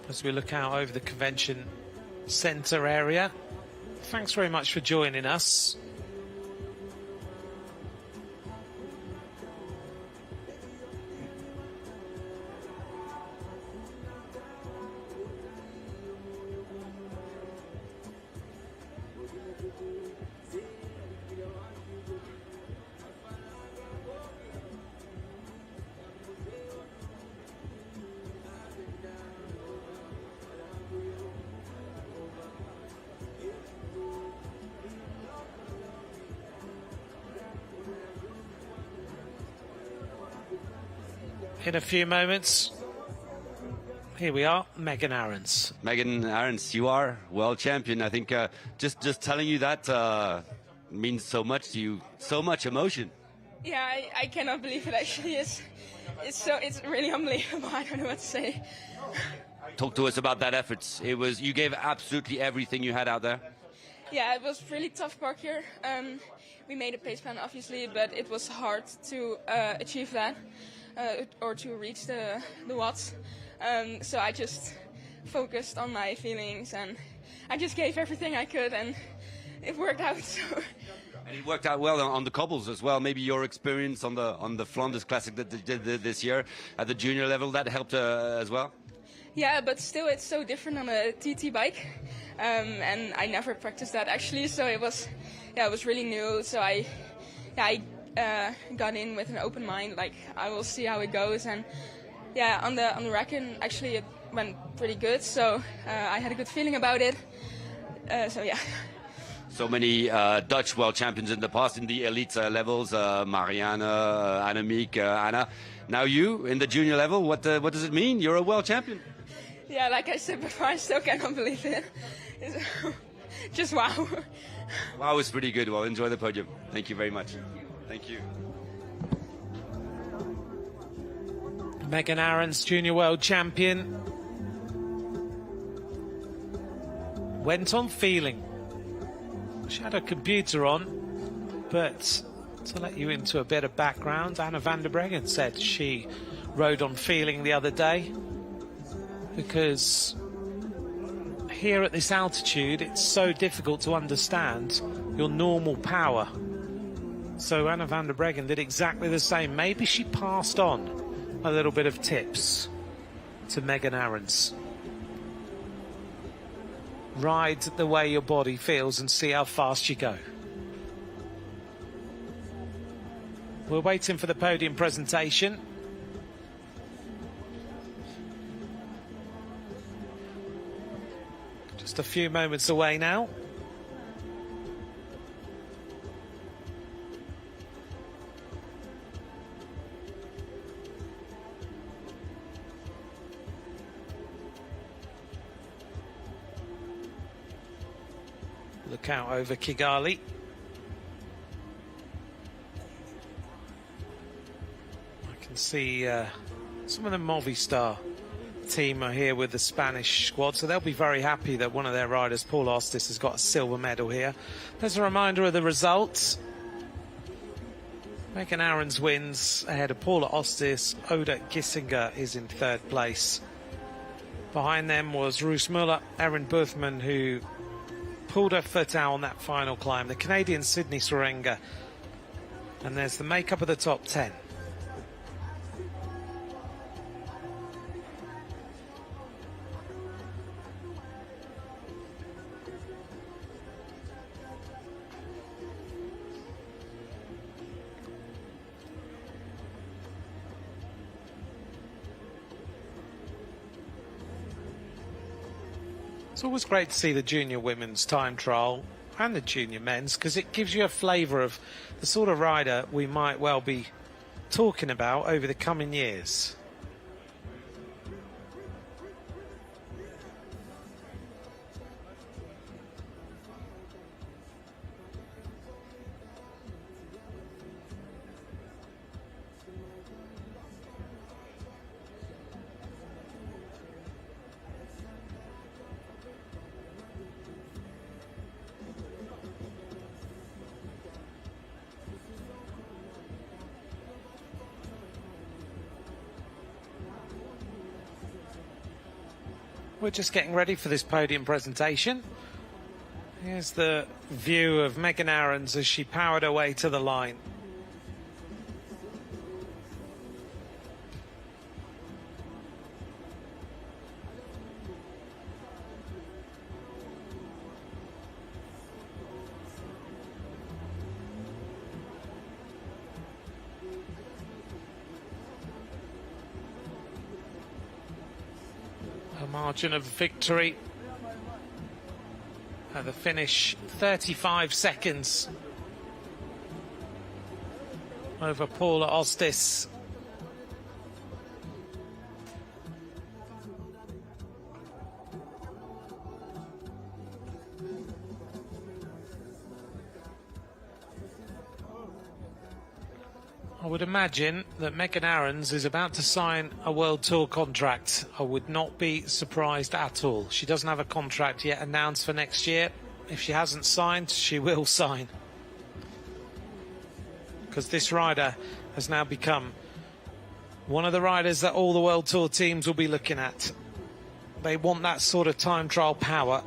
As we look out over the convention centre area. thanks very much for joining us. In a few moments, here we are, Megan Ahrens. Megan Ahrens, you are world champion. I think just telling you that means so much to you, so much emotion. Yeah, I cannot believe it. Actually, it's really unbelievable. I don't know what to say. Talk to us about that effort. You gave absolutely everything you had out there. Yeah, it was really tough parkour. We made a pace plan, obviously, but it was hard to achieve that. Or to reach the watts. So I just focused on my feelings and I just gave everything I could and it worked out. So. And it worked out well on the cobbles as well. Maybe your experience on the Flanders Classic that they did this year at the junior level, that helped as well? Yeah, but still it's so different on a TT bike. And I never practiced that actually, so it was really new. So I got in with an open mind, like I will see how it goes, and yeah, on the Racken actually it went pretty good, so I had a good feeling about it. So yeah. So many Dutch world champions in the past in the elite levels, Marianne, Annemiek, Anna. Now you in the junior level. What does it mean? You're a world champion. Yeah, like I said before, I still cannot believe it. It's just wow. Wow, it's pretty good. Well, enjoy the podium. Thank you very much. Thank you. Megan Ahrens, junior world champion. Went on feeling. She had her computer on, but to let you into a bit of background, Anna van der Breggen said she rode on feeling the other day because here at this altitude it's so difficult to understand your normal power. So Anna van der Breggen did exactly the same. Maybe she passed on a little bit of tips to Megan Ahrens. Ride the way your body feels and see how fast you go. We're waiting for the podium presentation. Just a few moments away now. Look out over Kigali. I can see some of the Movistar team are here with the Spanish squad, so they'll be very happy that one of their riders, Paul Ostis, has got a silver medal here. There's a reminder of the results. Megan Ahrens wins ahead of Paula Ostis. Oda Kissinger is in third place. Behind them was Roos Muller, Erin Boothman, who pulled her foot out on that final climb. The Canadian Sydney Swerenga. And there's the makeup of the top 10. It's always great to see the junior women's time trial and the junior men's, because it gives you a flavour of the sort of rider we might well be talking about over the coming years. We're just getting ready for this podium presentation. Here's the view of Megan Aarons as she powered her way to the line. A margin of victory at the finish, 35 seconds over Paula Ostis. I would imagine that Megan Aarons is about to sign a World Tour contract. I would not be surprised at all. She doesn't have a contract yet announced for next year. If she hasn't signed, she will sign. Because this rider has now become one of the riders that all the World Tour teams will be looking at. They want that sort of time trial power.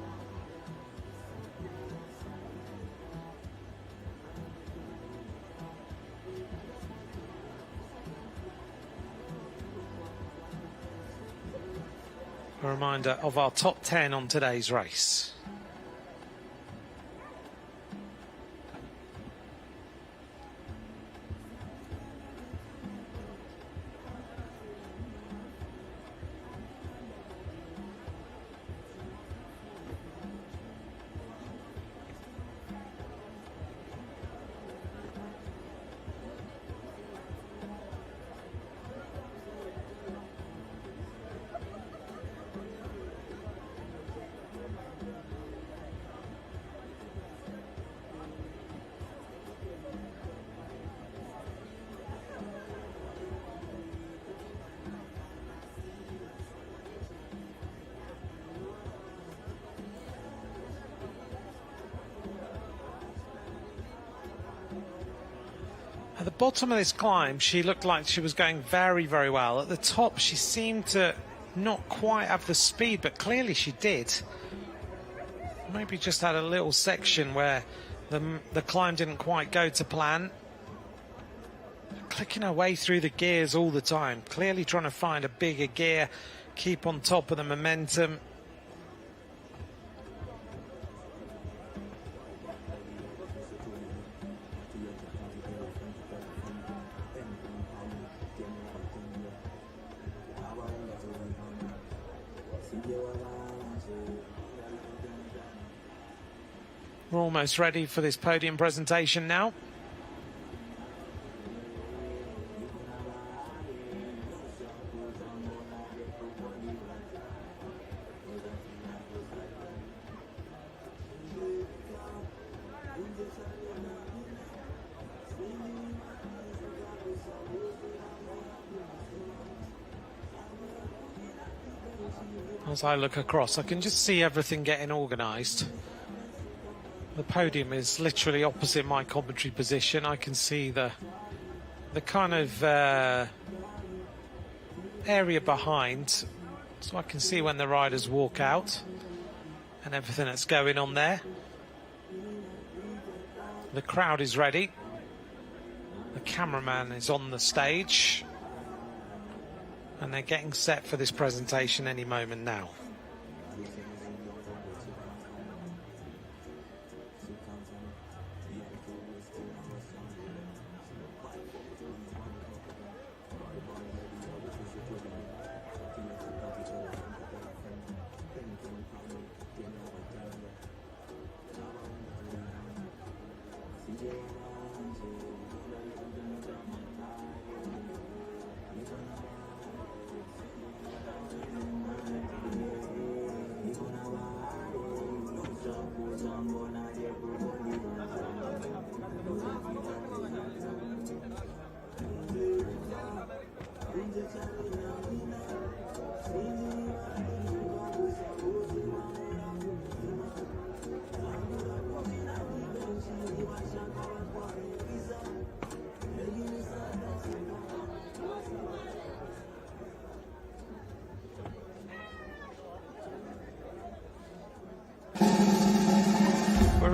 A reminder of our top 10 on today's race. At the bottom of this climb, she looked like she was going very, very well. At the top, she seemed to not quite have the speed, but clearly she did. Maybe just had a little section where the climb didn't quite go to plan. Clicking her way through the gears all the time, clearly trying to find a bigger gear, keep on top of the momentum. We're almost ready for this podium presentation now. As I look across, I can just see everything getting organised. The podium is literally opposite my commentary position. I can see the kind of area behind, so I can see when the riders walk out and everything that's going on there. The crowd is ready. The cameraman is on the stage. And they're getting set for this presentation any moment now.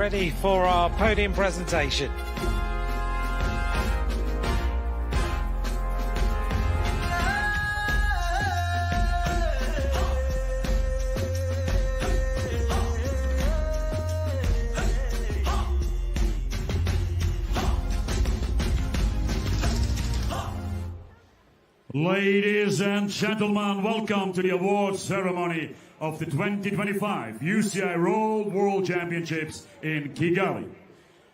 ready for our podium presentation. Ladies and gentlemen, welcome to the awards ceremony of the 2025 UCI Road World Championships in Kigali.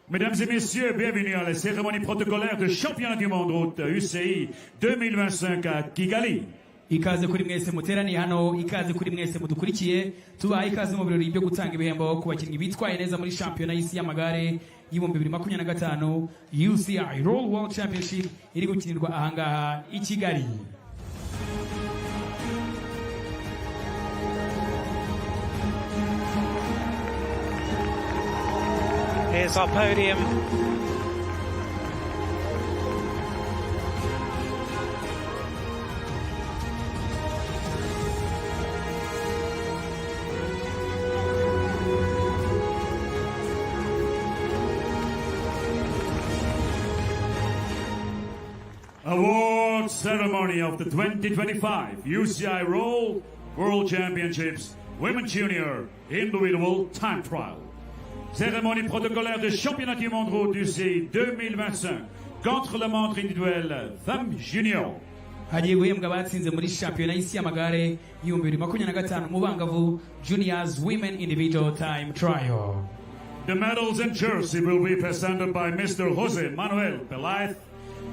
Mesdames et messieurs, bienvenue à la cérémonie protocolaire de championnat du monde route UCI 2025 à Kigali. Ikaze kuri mwese muteraniye hano, ikaze kuri mwese mudukurikiye, tubaha ikaze mu birori byo gutanga ibihembo ku bakinnyi bitwaye neza muri shampiyona y'isi y'amagare y'ibihumbi 2025 UCI Road World Championship iri gukinirwa ahangaha i Kigali. Here's our podium. Award ceremony of the 2025 UCI Road World Championships Women Junior Individual Time Trial. Cérémonie protocolaire de championnat du monde route UCI 2025 contre le montre individuel Femmes Junior. Hagiye guhembwa abatsinze muri shampiyona y'isi y'amagare y'ibihumbi 2025 mu bangavu Juniors Women Individual Time Trial. The medals and jersey will be presented by Mr. Jose Manuel Pelaez,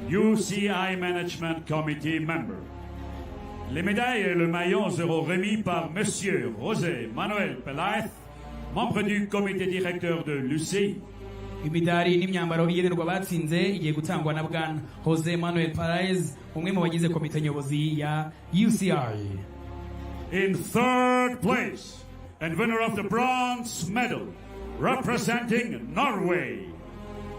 UCI Management Committee member. Les médailles et le maillot seront remis par Monsieur Jose Manuel Pelaez, membre du comité directeur de l'UCI. Imidari n'imyambaro igenerwa abatsinze igiye gutangwa na Bwana Jose Manuel Pelaez, umwe mu bagize komite nyobozi ya UCI. In third place, and winner of the bronze medal, representing Norway.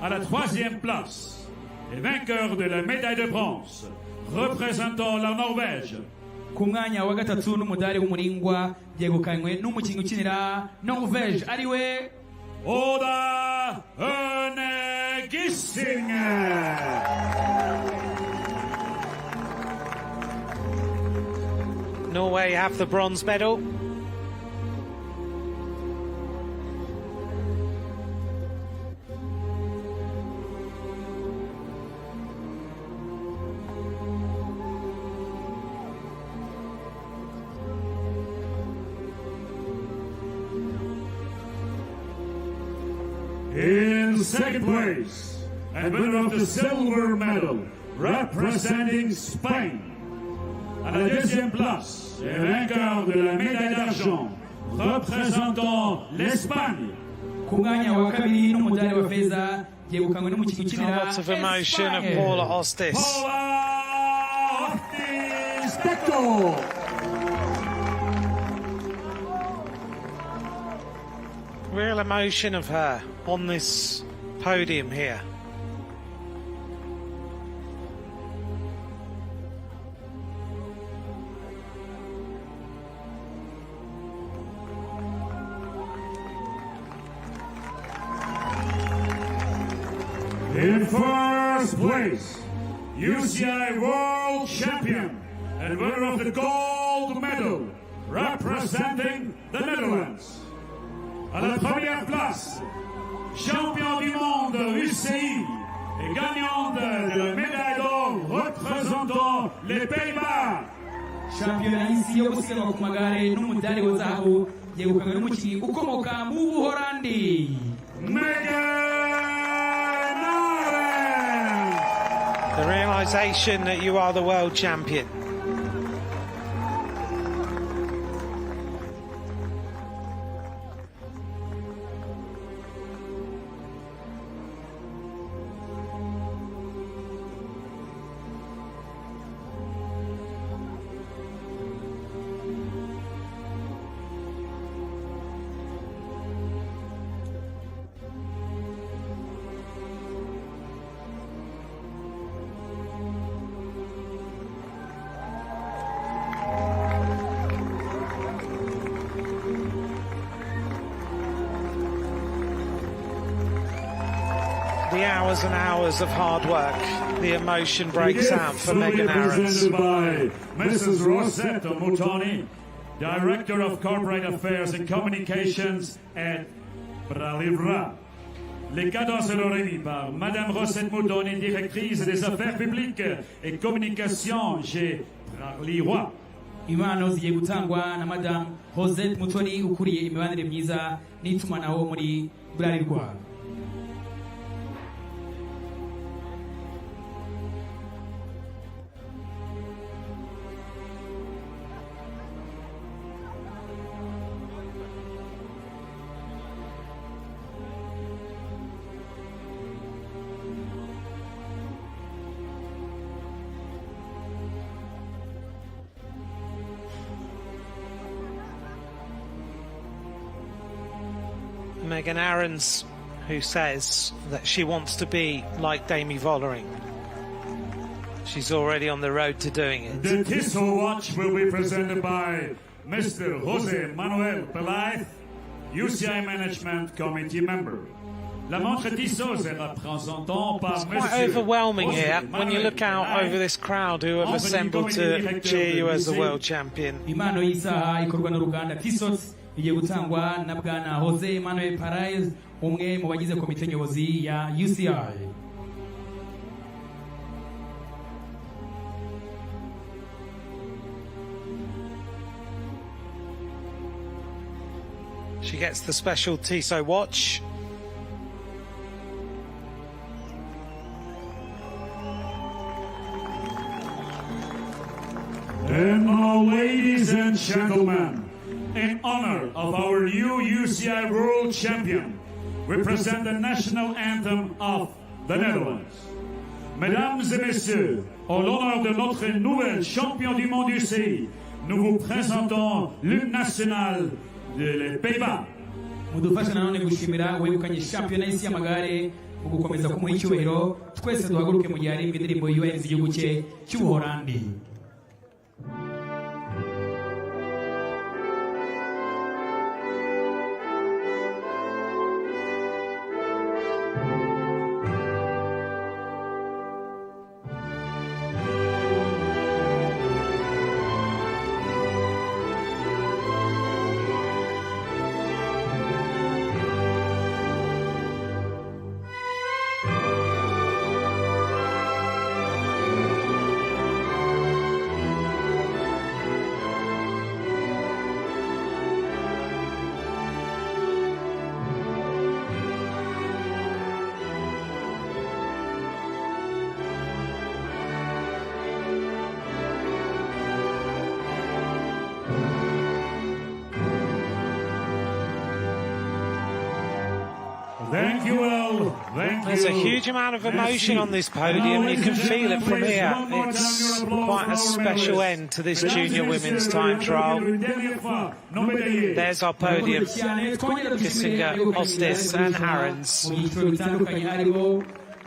À la troisième place, et vainqueur de la médaille de bronze, représentant la Norvège. Ku mwanya wa gatatu n'umudari w'umuringwa yegukanywe n'umukinnyi ukinira Norvège ariwe Oda Gising. Norway have the bronze medal. In second place, and winner of the silver medal, representing Spain. À la deuxième place, et vainqueur de la médaille d'argent, représentant l'Espagne. Ku mwanya wa kabiri n'umudari wa feza yegukanywe n'umukinnyi ukinira Lots of emotion of Paula Hostis. Paula Hostis Tecto. Real emotion of her on this podium here. In first place, UCI World Champion and winner of the gold medal, representing the Netherlands. À la première place, champion du monde UCI et gagnante de la médaille d'or représentant les Pays-Bas. shampiyona y'isi yo gusiganwa ku magare n'umudari wa zahabu yegukanywe n'umukinnyi ukomoka mu Buholandi. The realization that you are the world champion. the hours and hours of hard work, the emotion breaks out for Megan Ahrens. Presented by Mrs. Rosetta Mutoni, Director of Corporate Affairs and Communications at Bralivra. Les cadeaux seront remis par Madame Rosette Mutoni, Directrice des Affaires Publiques et Communications chez Bralivra. impano zigiye gutangwa na Madame Rosette Mutoni ukuriye imibanire myiza n'itumanaho muri Bralirwa. Megan Ahrens, who says that she wants to be like Demi Vollering. She's already on the road to doing it. The Tissot watch will be presented by Mr. Jose Manuel Pelaez, UCI Management Committee member. La montre Tissot sera présentée par It's quite overwhelming here when you look out over this crowd who have assembled to cheer you as the world champion. Impano y'isaha ikorwa n'uruganda Tissot igiye gutangwa na Bwana Jose Manuel Pelaez, umwe mu bagize komite nyobozi ya UCI. She gets the special Tissot watch. And now, ladies and gentlemen, in honor of our new UCI World Champion, we present the national anthem of the Netherlands. Mesdames et messieurs, en l'honneur de notre nouvel champion du monde UCI, nous vous présentons l'hymne national des Pays-Bas. Mudufasha nanone gushimira uwegukanye shampiyona y'isi y'amagare mu gukomeza kumuha icyubahiro. Twese duhaguruke mu gihe harimba indirimbo yubahiriza igihugu cye cy'Ubuholandi. Thank you all. Thank There's a you. huge amount of emotion on this podium. You can feel it from here. It's quite a special end to this junior women's time trial. There's our podium. Kissinger, Ostis and Ahrens.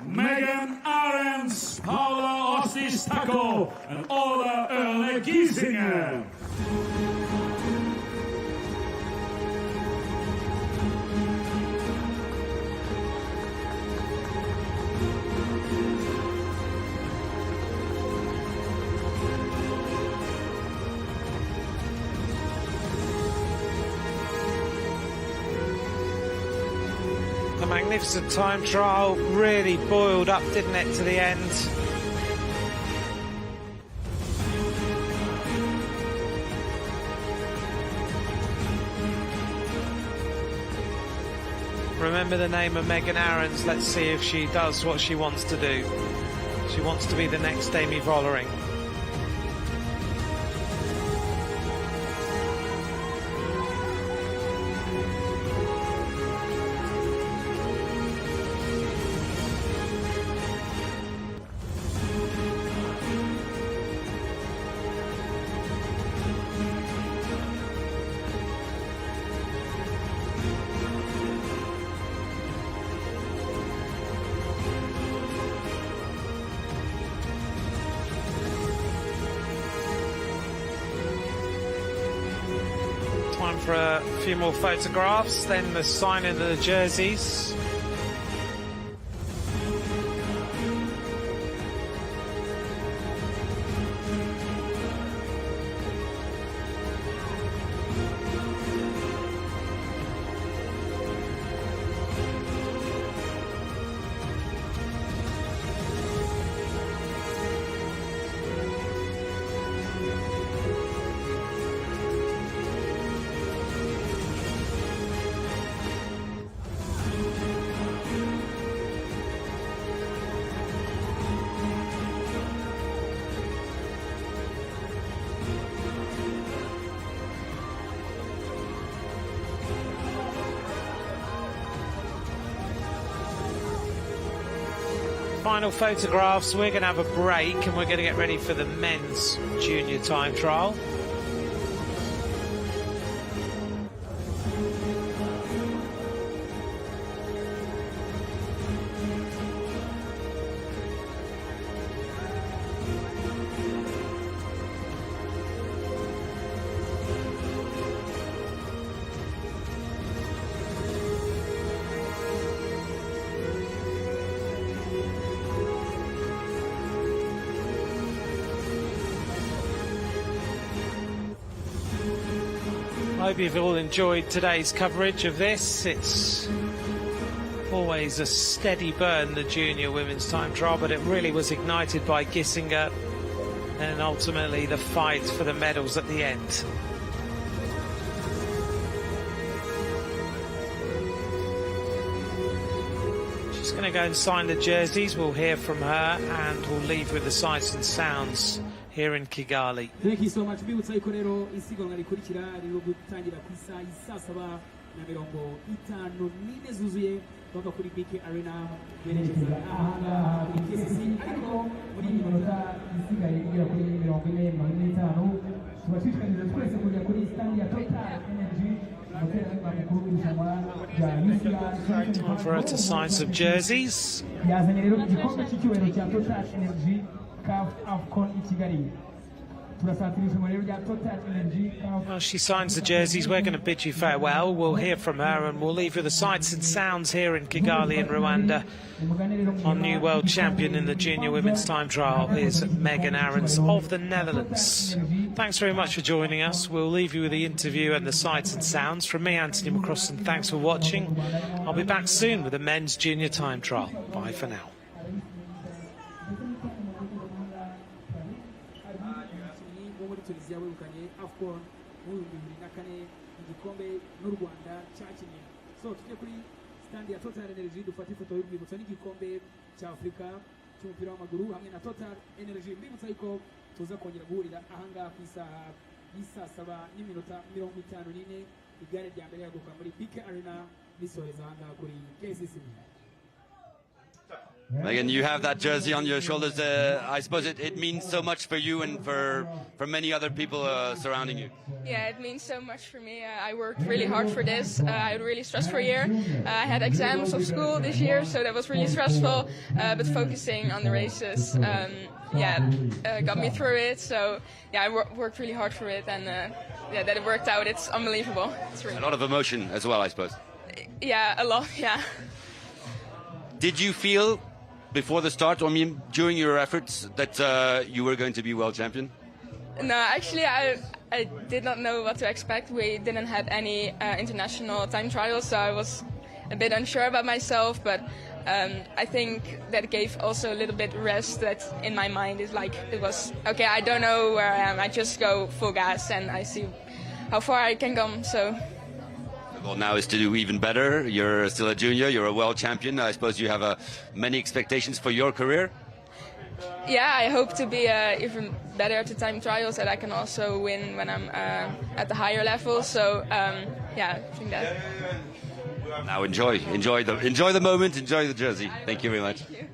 Megan Ahrens, Paula Ostis Taco, and Ola Erle Giesinger. The magnificent time trial really boiled up, didn't it, to the end? Remember the name of Megan Ahrens. Let's see if she does what she wants to do. She wants to be the next Demi Vollering. Time for a few more photographs, then the signing of the jerseys. Final photographs. We're going to have a break and we're going to get ready for the men's junior time trial. I hope you've all enjoyed today's coverage of this. It's always a steady burn, the junior women's time trial, but it really was ignited by Gissinger and ultimately the fight for the medals at the end. She's going to go and sign the jerseys. We'll hear from her and we'll leave with the sights and sounds here in Kigali. Thank you so much. Mbibutsa yuko rero isiganwa rikurikira rero gutangira ku isaha ya 7:54 zuzuye bava kuri BK Arena berekeza ahangaha kuri KCC, ariko muri minota isigaye igera kuri 45 tubashishikariza twese kujya kuri stand ya Total Energy. Time for her to sign some jerseys. yazanye rero igikombe cy'icyubahiro cya Total Energy CAF AFCON i Kigali. Well, she signs the jerseys. We're going to bid you farewell. We'll hear from her and we'll leave you the sights and sounds here in Kigali in Rwanda. Our new world champion in the junior women's time trial is Megan Aarons of the Netherlands. Thanks very much for joining us. We'll leave you with the interview and the sights and sounds. From me, Anthony McCrossan, thanks for watching. I'll be back soon with the men's junior time trial. Bye for now. Tunisia wegukanye AFCON mu 2004 igikombe n'u Rwanda cyakinnye. So tujye kuri stand ya Total Energy dufata ifoto y'urwibutso n'igikombe cya Afurika cy'umupira w'amaguru hamwe na Total Energy. Mbibutsa yuko tuza kongera guhurira ahangaha ku isaha y'isa 7:54 igare rya mbere yaguka muri BK Arena risoreza ahangaha kuri KCC. Megan, you have that jersey on your shoulders. I suppose it means so much for you and for many other people surrounding you. Yeah, it means so much for me. I worked really hard for this. I had a really stressful year. I had exams of school this year, so that was really stressful. But focusing on the races, got me through it. So yeah, I worked really hard for it, and that it worked out. It's unbelievable. It's really a lot of emotion as well, I suppose. Yeah, a lot. Yeah. Did you feel before the start, I mean, during your efforts, that you were going to be world champion? No, actually, I did not know what to expect. We didn't have any international time trials, so I was a bit unsure about myself. But I think that gave also a little bit rest. That in my mind is like it was okay. I don't know where I am. I just go full gas and I see how far I can come. So. The goal now is to do even better. You're still a junior. You're a world champion. I suppose you have many expectations for your career. Yeah, I hope to be even better at the time trials, that I can also win when I'm at the higher level. So I think that. Now enjoy the moment, enjoy the jersey. Thank you very much. Thank you.